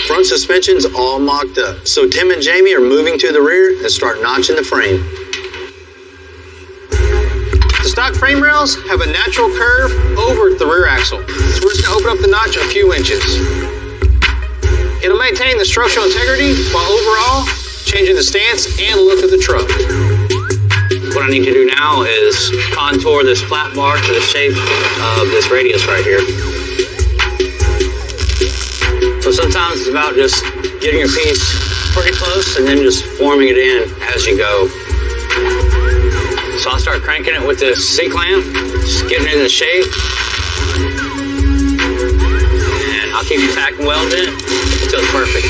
Front suspension's all mocked up, so Tim and Jamie are moving to the rear and start notching the frame. The stock frame rails have a natural curve over the rear axle, so we're just going to open up the notch a few inches. It'll maintain the structural integrity while overall changing the stance and look of the truck. What I need to do now is contour this flat bar to the shape of this radius right here. So sometimes it's about just getting your piece pretty close and then just forming it in as you go. So I'll start cranking it with this C-clamp, just getting it in the shape. And I'll keep tacking welding it until it's perfect.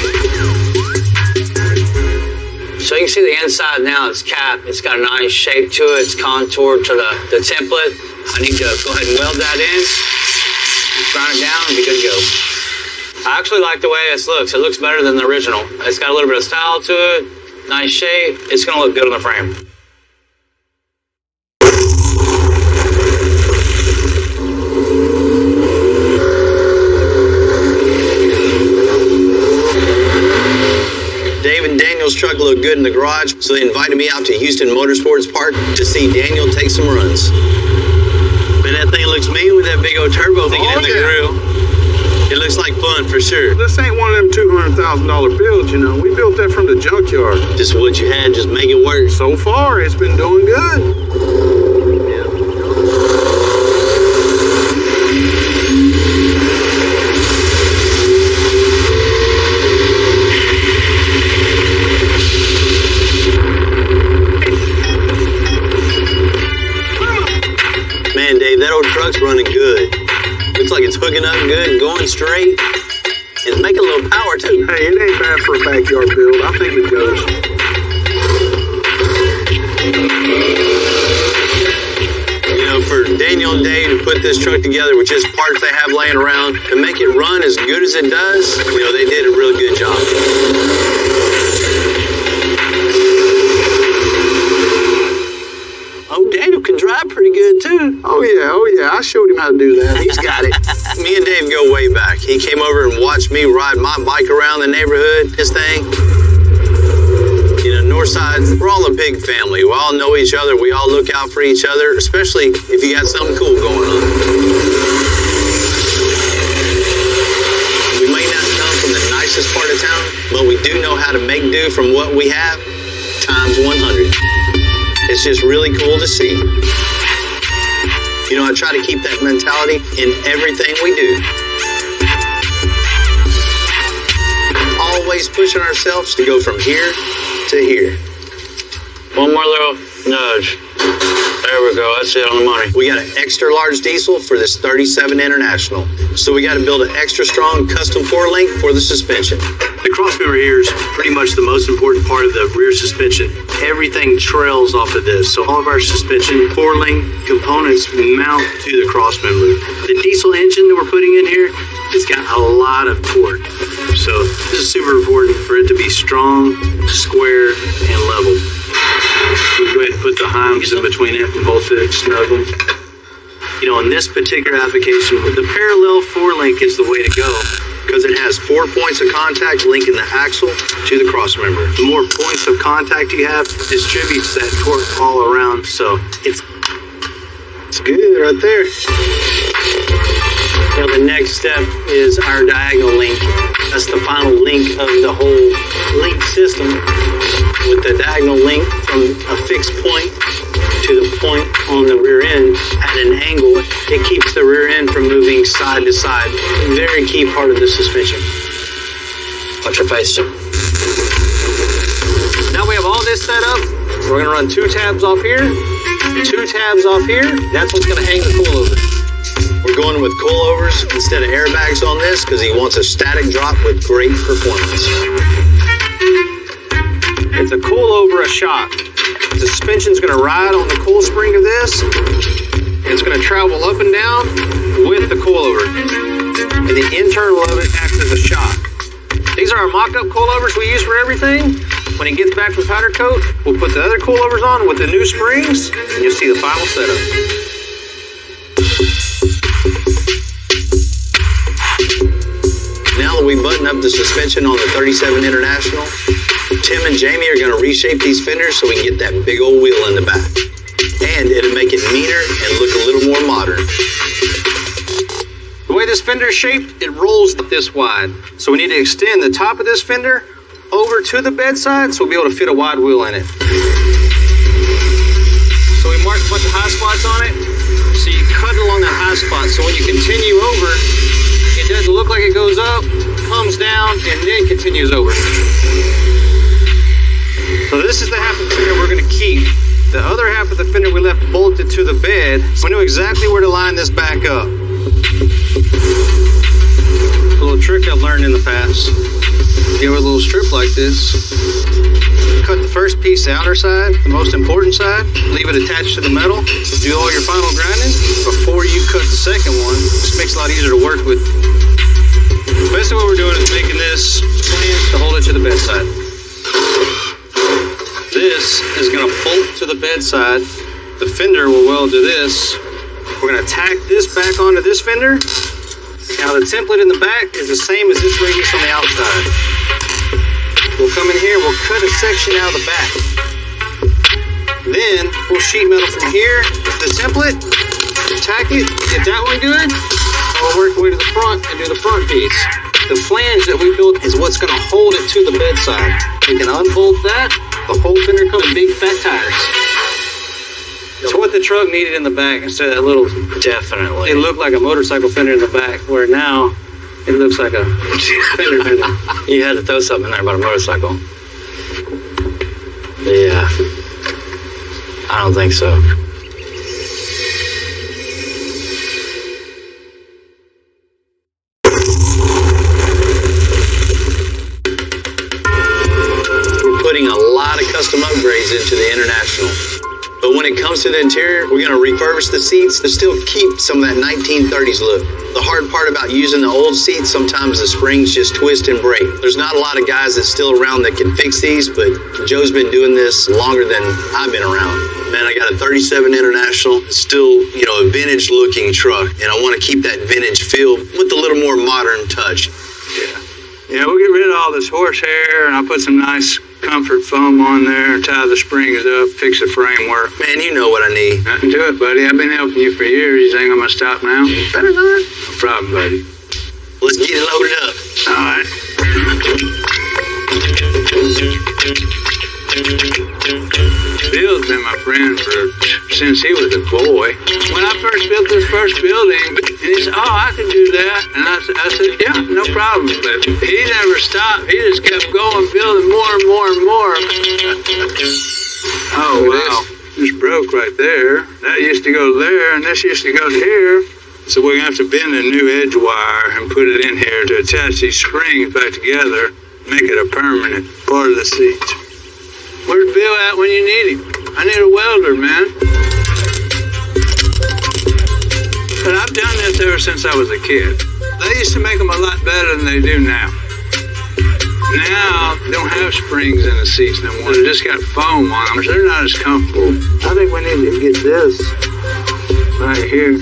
So you can see the inside now, it's capped. It's got a nice shape to it. It's contoured to the template. I need to go ahead and weld that in, grind it down, and be good to go. I actually like the way this looks. It looks better than the original. It's got a little bit of style to it, nice shape. It's going to look good on the frame. Dave and Daniel's truck looked good in the garage, so they invited me out to Houston Motorsports Park to see Daniel take some runs. Man, that thing looks mean with that big old turbo thing in the grill. It looks like fun for sure. This ain't one of them $200,000 builds, you know. We built that from the junkyard. Just what you had, just make it work. So far, it's been doing good. Man, Dave, that old truck's running good. Looks like it's hooking up good and going straight. It's making a little power, too. Hey, it ain't bad for a backyard build. I think it goes. You know, for Daniel and Dave to put this truck together with just parts they have laying around and make it run as good as it does, you know, they did a real good job. Oh, Daniel can drive pretty good, too. Oh, yeah. I showed him how to do that. He's got it. Me and Dave go way back. He came over and watched me ride my bike around the neighborhood, his thing. You know, Northside, we're all a big family. We all know each other. We all look out for each other, especially if you got something cool going on. We may not come from the nicest part of town, but we do know how to make do from what we have times 100. It's just really cool to see. You know, I try to keep that mentality in everything we do. Always pushing ourselves to go from here to here. One more little nudge. There we go. That's it on the money. We got an extra large diesel for this 37 International. So we got to build an extra strong custom 4-link for the suspension. The crossmember here is pretty much the most important part of the rear suspension. Everything trails off of this, so all of our suspension 4-link components mount to the crossmember. The diesel engine that we're putting in here, it's got a lot of torque. So this is super important for it to be strong, square, and level. We'll go ahead and put the Heims in between it and bolt it, snug them. You know, in this particular application, the parallel 4-link is the way to go because it has 4 points of contact linking the axle to the crossmember. The more points of contact you have, distributes that torque all around, so it's good right there. Now the next step is our diagonal link. That's the final link of the whole link system. With the diagonal link from a fixed point to the point on the rear end at an angle, it keeps the rear end from moving side to side. Very key part of the suspension. Watch your face, Jim. Now we have all this set up. We're going to run 2 tabs off here, 2 tabs off here. That's what's going to hang the coilover. going with coilovers instead of airbags on this because he wants a static drop with great performance. It's a coilover, a shock. The suspension's going to ride on the coil spring of this. It's going to travel up and down with the coilover. And the internal of it acts as a shock. These are our mock-up coilovers we use for everything. When it gets back from powder coat, we'll put the other coilovers on with the new springs, and you'll see the final setup. Now that we button up the suspension on the 37 International, Tim and Jamie are going to reshape these fenders so we can get that big old wheel in the back. And it'll make it meaner and look a little more modern. The way this fender is shaped, it rolls this wide. So we need to extend the top of this fender over to the bedside so we'll be able to fit a wide wheel in it. So we marked a bunch of high spots on it. So you cut along that high spot. So when you continue over, it doesn't look like it goes up, comes down, and then continues over. So this is the half of the fender we're going to keep. The other half of the fender we left bolted to the bed. We knew exactly where to line this back up. A little trick I've learned in the past. Give it a little strip like this. Cut the first piece, the outer side, the most important side. Leave it attached to the metal. Do all your final grinding before you cut the second one. Just makes it a lot easier to work with. Basically what we're doing is making this flange to hold it to the bedside. This is going to bolt to the bedside. The fender will weld to this. We're going to tack this back onto this fender. Now the template in the back is the same as this radius on the outside. We'll come in here, we'll cut a section out of the back. Then we'll sheet metal from here to the template, tack it, get that one good. We'll work our way to the front and do the front piece. The flange that we built is what's going to hold it to the bedside. We can unbolt that. The whole fender comes with big fat tires. It's what the truck needed in the back instead of that little... Definitely. It looked like a motorcycle fender in the back, where now it looks like a fender. You had to throw something in there about a motorcycle. Yeah. I don't think so. We're putting a lot of custom upgrades into the International. But when it comes to the interior, we're going to refurbish the seats to still keep some of that 1930s look. The hard part about using the old seats, sometimes the springs just twist and break. There's not a lot of guys that's still around that can fix these, but Joe's been doing this longer than I've been around. Man, I got a 37 International, still, a vintage looking truck, and I want to keep that vintage feel with a little more modern touch. Yeah, we'll get rid of all this horsehair, and I'll put some nice comfort foam on there, tie the springs up, fix the framework. Man, you know what I need. Nothing to it, buddy. I've been helping you for years. You think I'm going to stop now? Better not. No problem, buddy. Let's get it loaded up. All right. Bill's been my friend since he was a boy. When I first built this first building, and he said, "Oh, I can do that," and I said, "Yeah, no problem." But he never stopped. He just kept going, building more and more and more. Oh wow, this broke right there. That used to go there, and this used to go here. So we're gonna have to bend a new edge wire and put it in here to attach these springs back together, make it a permanent part of the seat. Where's Bill at when you need him? I need a welder, man. But I've done this ever since I was a kid. They used to make them a lot better than they do now. Now, they don't have springs in the seats no more. They just got foam on them, so they're not as comfortable. I think we need to get this right here.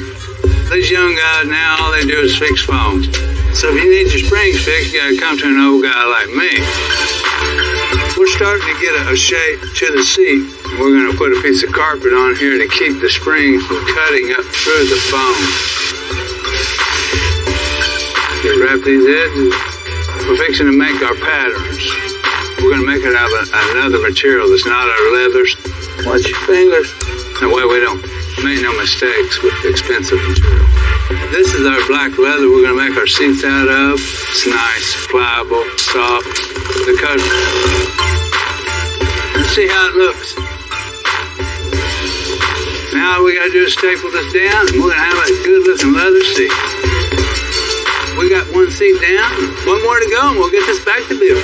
These young guys now, all they do is fix foam. So if you need your springs fixed, you gotta come to an old guy like me. We're starting to get a shape to the seat. We're going to put a piece of carpet on here to keep the springs from cutting up through the foam. Wrap these edges. We're fixing to make our patterns. We're going to make it out of another material that's not our leathers. Watch your fingers. That way we don't make no mistakes with the expensive material. This is our black leather we're going to make our seats out of. It's nice, pliable, soft. The cut. Let's see how it looks. Now Now all we gotta do is staple this down, and we're gonna have a good-looking leather seat. We got one seat down, one more to go, and we'll get this back to Bill.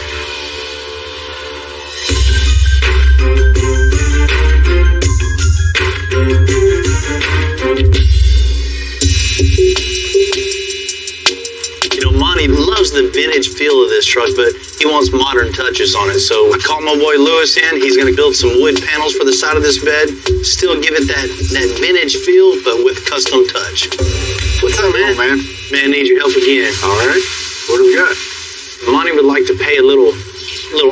Monty loves the vintage feel of this truck, but he wants modern touches on it. So I called my boy Lewis in. He's going to build some wood panels for the side of this bed. Still give it that vintage feel, but with custom touch. What's up, man? Man, need your help again. All right. What do we got? Monty would like to pay a little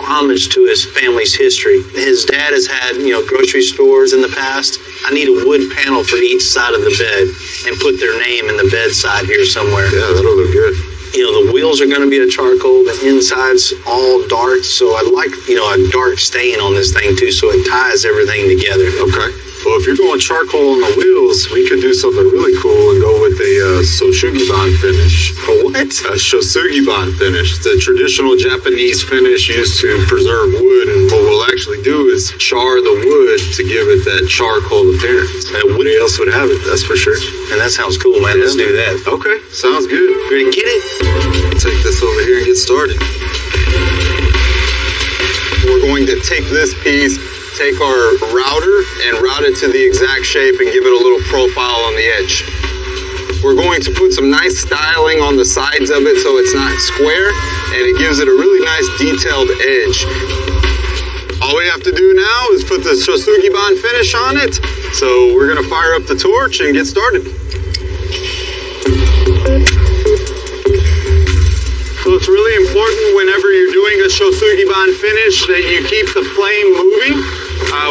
homage to his family's history. His dad has had, grocery stores in the past. I need a wood panel for each side of the bed and put their name in the bedside here somewhere. Yeah, that'll look good. The wheels are going to be a charcoal. The inside's all dark. So I'd like, a dark stain on this thing too, so it ties everything together. Okay. Well, if you're going charcoal on the wheels, we could do something really cool and go with a Shosugiban finish. What? A Shosugiban finish. The traditional Japanese finish used to preserve wood, and what we'll actually do is char the wood to give it that charcoal appearance. And nobody else would have it, that's for sure. And that sounds cool, man. Let's do that. Okay, sounds good. Ready to get it? Take this over here and get started. We're going to take this piece, take our router and route it to the exact shape and give it a little profile on the edge. We're going to put some nice styling on the sides of it so it's not square, and it gives it a really nice detailed edge. All we have to do now is put the Shosugiban finish on it. So we're gonna fire up the torch and get started. So it's really important whenever you're doing a Shosugiban finish that you keep the flame moving.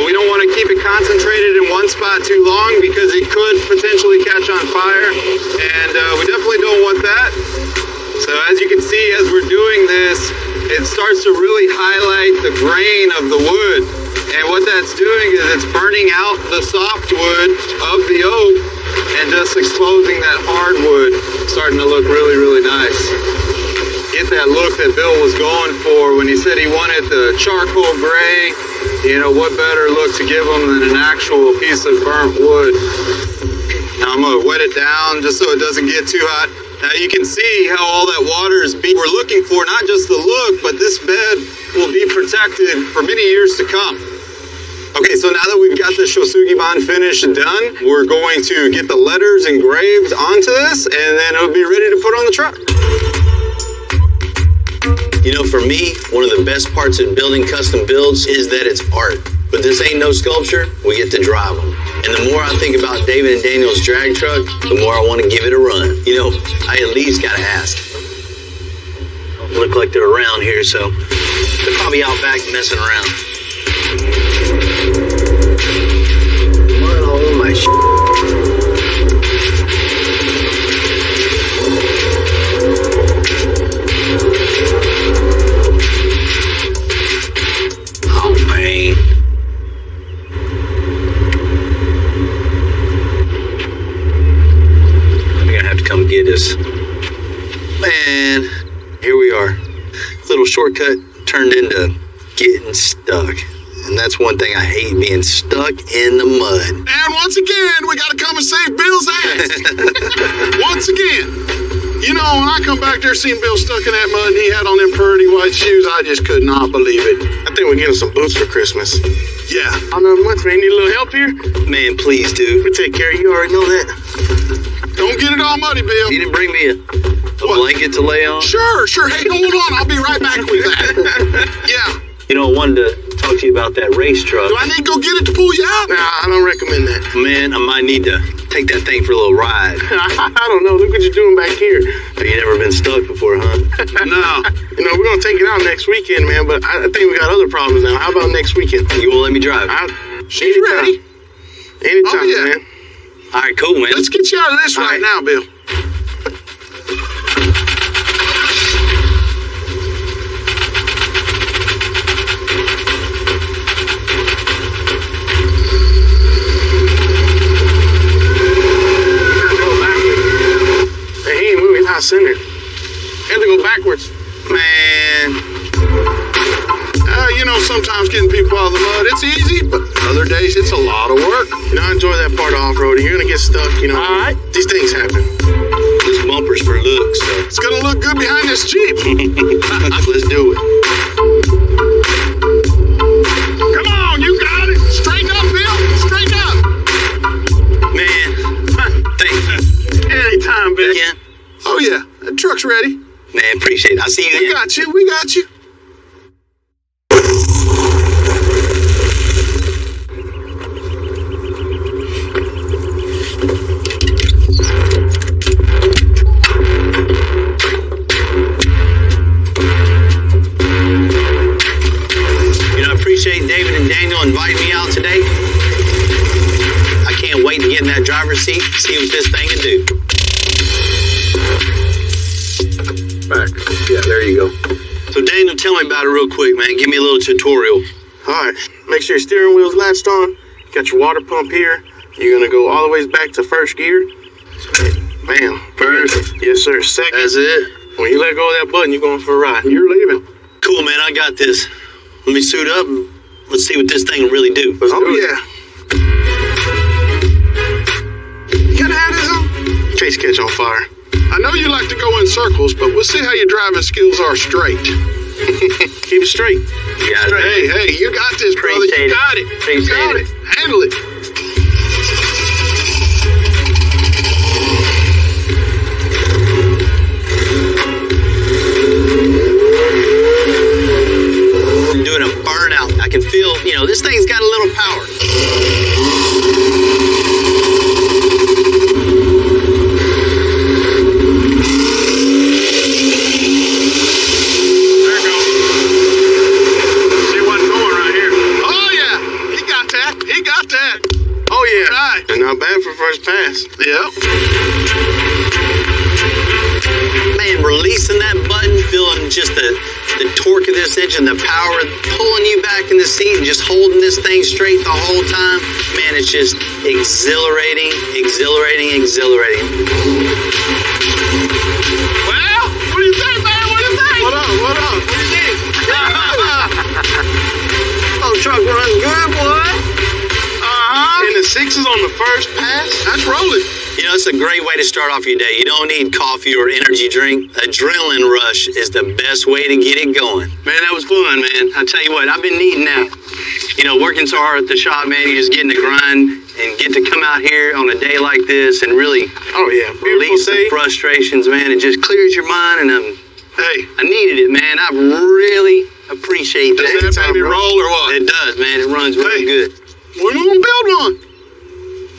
We don't want to keep it concentrated in one spot too long because it could potentially catch on fire, and we definitely don't want that. So as you can see, as we're doing this, it starts to really highlight the grain of the wood, and what that's doing is it's burning out the softwood of the oak and just exposing that hardwood, starting to look really, really nice. Get that look that Bill was going for when he said he wanted the charcoal gray. What better look to give him than an actual piece of burnt wood. Now I'm gonna wet it down just so it doesn't get too hot. Now you can see how all that water is we're looking for not just the look, but this bed will be protected for many years to come. Okay, so now that we've got the Shosugiban finish done, we're going to get the letters engraved onto this, and then it'll be ready to put on the truck. For me, one of the best parts of building custom builds is that it's art. But this ain't no sculpture, we get to drive them. And the more I think about David and Daniel's drag truck, the more I want to give it a run. I at least gotta ask. Look like they're around here, so they're probably out back messing around. What all my come get us. Man, here we are. Little shortcut turned into getting stuck. And that's one thing I hate, being stuck in the mud. And once again, we gotta come and save Bill's ass. Once again. When I come back there seeing Bill stuck in that mud and he had on them pretty white shoes, I just could not believe it. I think we're getting some boots for Christmas. Yeah. I know much, man. Need a little help here? Man, please, dude. We take care of you. Already know that. Don't get it all muddy, Bill. You didn't bring me a blanket to lay on? Sure. Hey, hold on. I'll be right back with that. Yeah. I wanted to talk to you about that race truck. Do I need to go get it to pull you out? Nah, I don't recommend that. Man, I might need to take that thing for a little ride. I don't know. Look what you're doing back here. You never been stuck before, huh? No. We're going to take it out next weekend, man, but I think we got other problems now. How about next weekend? You won't let me drive? She's ready. Anytime, man. All right, cool, man. Let's get you out of this right now, Bill. He ain't moving, he's not centered. He had to go backwards. Man. sometimes getting people out of the mud, it's easy, but other days it's a lot of work. You know, I enjoy that part of off-roading. You're gonna get stuck, you know. All right. These things happen. This bumper's for looks, so. It's gonna look good behind this Jeep. Let's do it. Come on, you got it. Straighten up, Bill. Straighten up. Man, thanks. Anytime, Bill. Yeah. Oh, yeah. The truck's ready. Man, appreciate it. I'll see you We then. got you. We got you. Appreciate David and Daniel inviting me out today. I can't wait to get in that driver's seat, see what this thing can do. Back. Yeah, there you go. So Daniel, tell me about it real quick, man. Give me a little tutorial. All right, make sure your steering wheel's latched on. You got your water pump here. You're gonna go all the way back to first gear. Bam. First. Yes, sir. Second. That's it. When you let go of that button, you're going for a ride. You're leaving. Cool, man. I got this. Let me suit up and let's see what this thing will really do. Let's do it. Yeah. You gotta have this on. In case you catch on fire. I know you like to go in circles, but we'll see how your driving skills are straight. Keep it straight. Yeah, Hey, you got this, brother. You got it. You got it. Handle it. I'm doing a burnout. I can feel, you know, this thing's got a little power. And not bad for first pass. Yep. Man, releasing that button, feeling just the torque of this engine, the power pulling you back in the seat and just holding this thing straight the whole time. Man, it's just exhilarating, exhilarating, exhilarating. Well, what do you think, man? What do you think? What up? What do you think? Oh, truck runs good, boy. And the 6 is on the first pass. That's rolling. You know, it's a great way to start off your day. You don't need coffee or energy drink. Adrenaline rush is the best way to get it going. Man, that was fun, man. I tell you what, I've been needing that. You know, working so hard at the shop, man, you just get in the grind and get to come out here on a day like this and really release the frustrations, man. It just clears your mind, and I needed it, man. I really appreciate that. Does that baby roll or what? It does, man. It runs really good. We're gonna build one.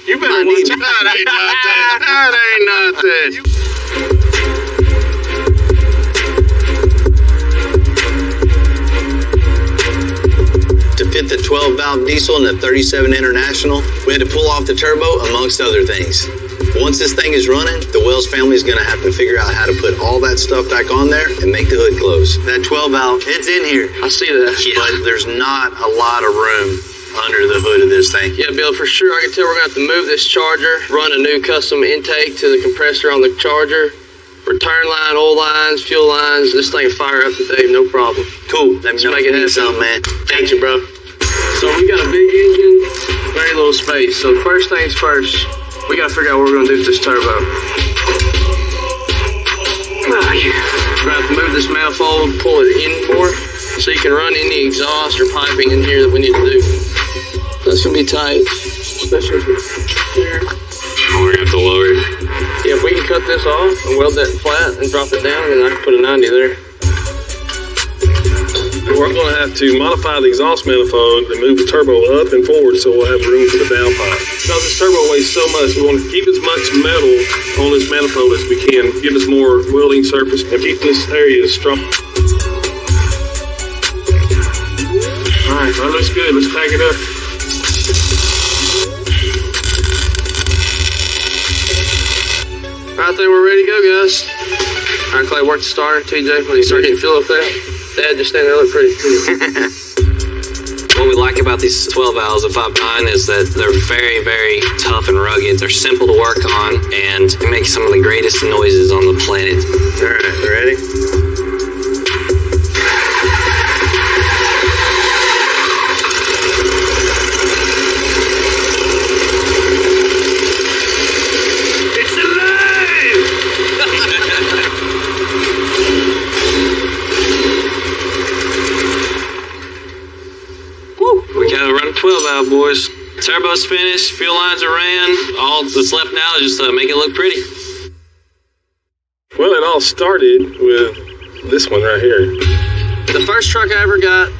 You better watch it. That ain't nothing. That ain't nothing. To fit the 12-valve diesel and the 37 International, we had to pull off the turbo, amongst other things. Once this thing is running, the Wells family is going to have to figure out how to put all that stuff back on there and make the hood close. That 12-valve, it's in here. I see that. Yeah. But there's not a lot of room under the hood of this thing. Yeah, Bill, for sure. I can tell we're going to have to move this charger, run a new custom intake to the compressor on the charger, return line, oil lines, fuel lines. This thing will fire up today, no problem. Cool. Let me know if you need something, man. Thank you, bro. So we got a big engine, very little space. So first things first, we got to figure out what we're going to do with this turbo. We're going to have to move this manifold, pull it in more, so you can run any exhaust or piping in here that we need to do. That's going to be tight, especially here. Oh, we're going to have to lower it. Yeah, if we can cut this off and weld that flat and drop it down, then I can put a 90 there. We're going to have to modify the exhaust manifold and move the turbo up and forward so we'll have room for the downpipe. Because this turbo weighs so much, we want to keep as much metal on this manifold as we can, give us more welding surface, and keep this area strong. Alright, that looks good. Let's pack it up. Alright, I think we're ready to go, guys. Alright, Clay, work the starter. TJ, when you start getting fuel up there, Dad, just stand there, look pretty. What we like about these 12 valves of 5.9 is that they're very, very tough and rugged. They're simple to work on, and they make some of the greatest noises on the planet. Alright, ready? Turbo's finished, fuel lines are ran. All that's left now is just make it look pretty. Well, it all started with this one right here. The first truck I ever got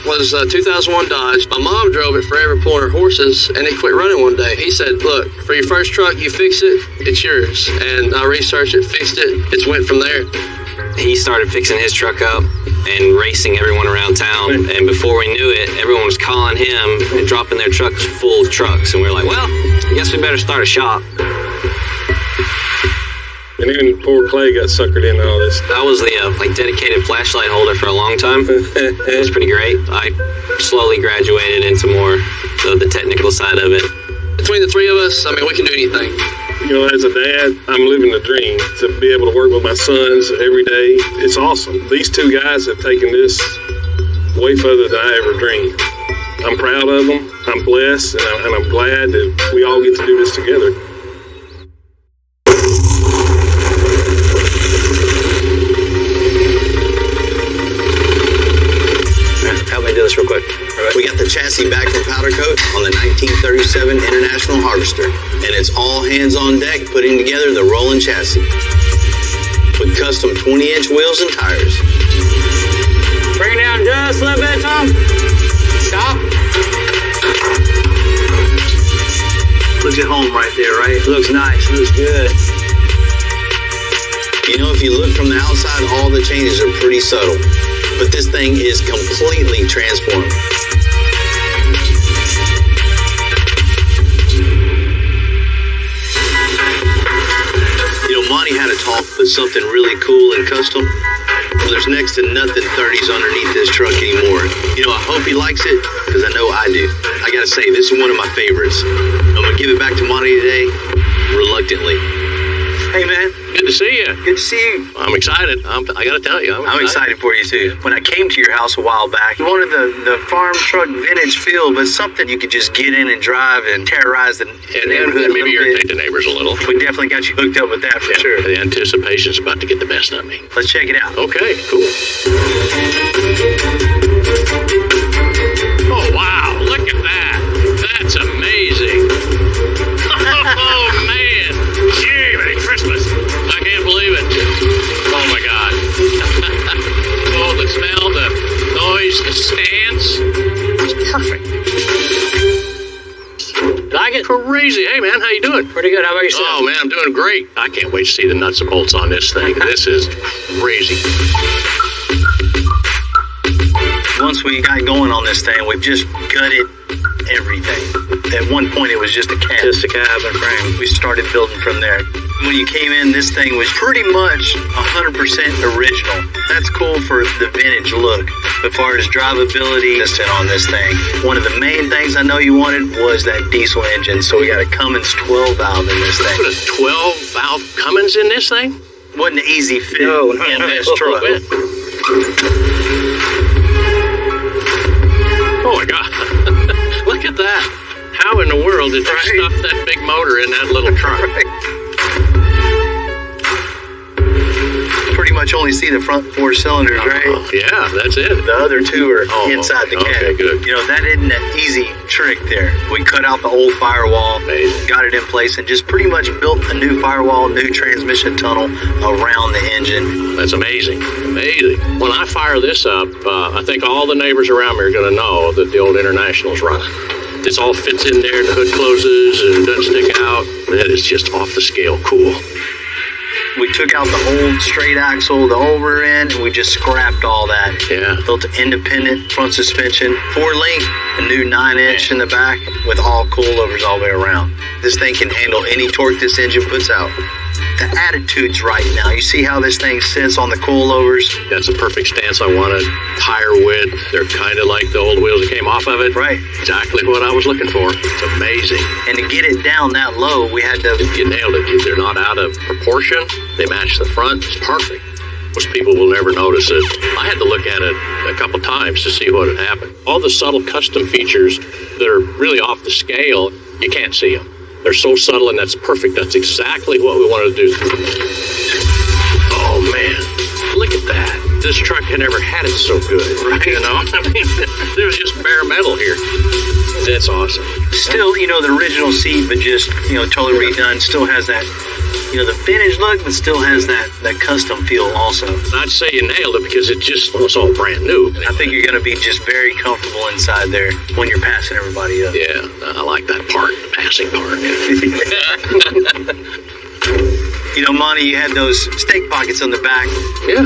was a 2001 Dodge. My mom drove it forever pulling her horses, and it quit running one day. He said, look, for your first truck, you fix it, it's yours. And I researched it, fixed it, it's went from there. He started fixing his truck up and racing everyone around town. And before we knew it, everyone was calling him and dropping their trucks full of trucks. And we were like, well, I guess we better start a shop. And even poor Clay got suckered into all this. I was the dedicated flashlight holder for a long time. It was pretty great. I slowly graduated into more the technical side of it. Between the three of us, I mean, we can do anything. You know, as a dad, I'm living the dream to be able to work with my sons every day. It's awesome. These two guys have taken this way further than I ever dreamed. I'm proud of them. I'm blessed, and I'm glad that we all get to do this together. This real quick. We got the chassis back from Powder Coat on the 1937 International Harvester, and it's all hands on deck putting together the rolling chassis with custom 20-inch wheels and tires. Bring it down just a little bit, Tom. Stop. Looks at home right there, right? Looks nice. Looks good. You know, if you look from the outside, all the changes are pretty subtle. But this thing is completely transformed. You know, Monty had a talk with something really cool and custom. Well, there's next to nothing 30s underneath this truck anymore. You know, I hope he likes it, because I know I do. I gotta say, this is one of my favorites. I'm gonna give it back to Monty today, reluctantly. Hey, man. Good to see you. Good to see you. I'm excited. I gotta tell you, I'm excited for you too. When I came to your house a while back, you wanted the farm truck vintage feel, but something you could just get in and drive and terrorize the neighborhood. And maybe irritate the neighbors a little. We definitely got you hooked up with that for sure. The anticipation's about to get the best of me. Let's check it out. Okay, cool. Oh wow, look at that. That's amazing. Oh man, gee, Merry Christmas. I can't believe it. Oh my God. Oh, the smell, the noise, the stance. It's perfect. Like it? Crazy. Hey man, how you doing? Pretty good. How about yourself? Oh man, I'm doing great. I can't wait to see the nuts and bolts on this thing. This is crazy. Once we got going on this thing, we've just gutted everything. At one point, it was just a cab. Just a cab and frame. We started building from there. When you came in, this thing was pretty much 100% original. That's cool for the vintage look. As far as drivability on this thing, one of the main things I know you wanted was that diesel engine, so we got a Cummins 12 valve in this thing. Put a 12 valve Cummins in this thing? Wasn't an easy fit in this truck. Oh my God. Look at that. How in the world did you stuff that big motor in that little truck? Pretty much only see the front four cylinders, right? Yeah, that's it. The other two are inside the cab. Okay, good. You know, that isn't an easy trick there. We cut out the old firewall, got it in place, and just pretty much built a new firewall, new transmission tunnel around the engine. That's amazing. Amazing. When I fire this up, I think all the neighbors around me are going to know that the old International's running. This all fits in there, the hood closes and doesn't stick out. That is just off the scale cool. We took out the old straight axle, the over end, and we just scrapped all that. Yeah. Built an independent front suspension, 4-link, a new 9-inch in the back with all coilovers all the way around. This thing can handle any torque this engine puts out. The attitude's right now. You see how this thing sits on the coilovers? That's a perfect stance I wanted. Tire width, they're kind of like the old wheels that came off of it. Right. Exactly what I was looking for. It's amazing. And to get it down that low, we had to... You nailed it. They're not out of proportion. They match the front. It's perfect. Most people will never notice it. I had to look at it a couple times to see what had happened. All the subtle custom features that are really off the scale, you can't see them. They're so subtle, and that's perfect. That's exactly what we wanted to do. Oh, man. Look at that. this truck had never had it so good, right? You know, I mean, it was just bare metal here. That's awesome. Still, you know, the original seat, but just, you know, totally redone. Still has that, you know, the vintage look, but still has that custom feel also. I'd say you nailed it because it just was all brand new. I think you're going to be just very comfortable inside there when you're passing everybody up. Yeah, I like that part, the passing part. You know, Monty, you had those steak pockets on the back. Yeah.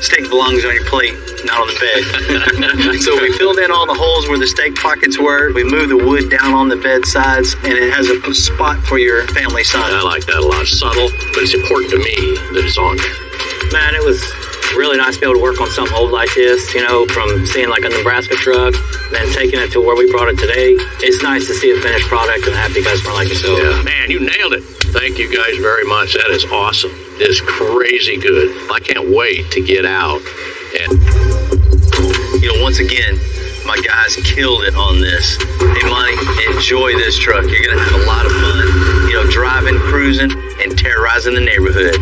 Steak belongs on your plate, not on the bed. So we filled in all the holes where the steak pockets were. We moved the wood down on the bed sides, and it has a spot for your family son. I like that a lot. Subtle, but it's important to me that it's on there. Man, it was really nice to be able to work on something old like this, you know, from seeing like a Nebraska truck, then taking it to where we brought it today. It's nice to see a finished product and have you guys run like yourself. Yeah, man, you nailed it. Thank you guys very much. That is awesome. It's crazy good. I can't wait to get out. And you know, once again, my guys killed it on this. Hey, Monty, enjoy this truck. You're going to have a lot of fun, you know, driving, cruising, and terrorizing the neighborhood.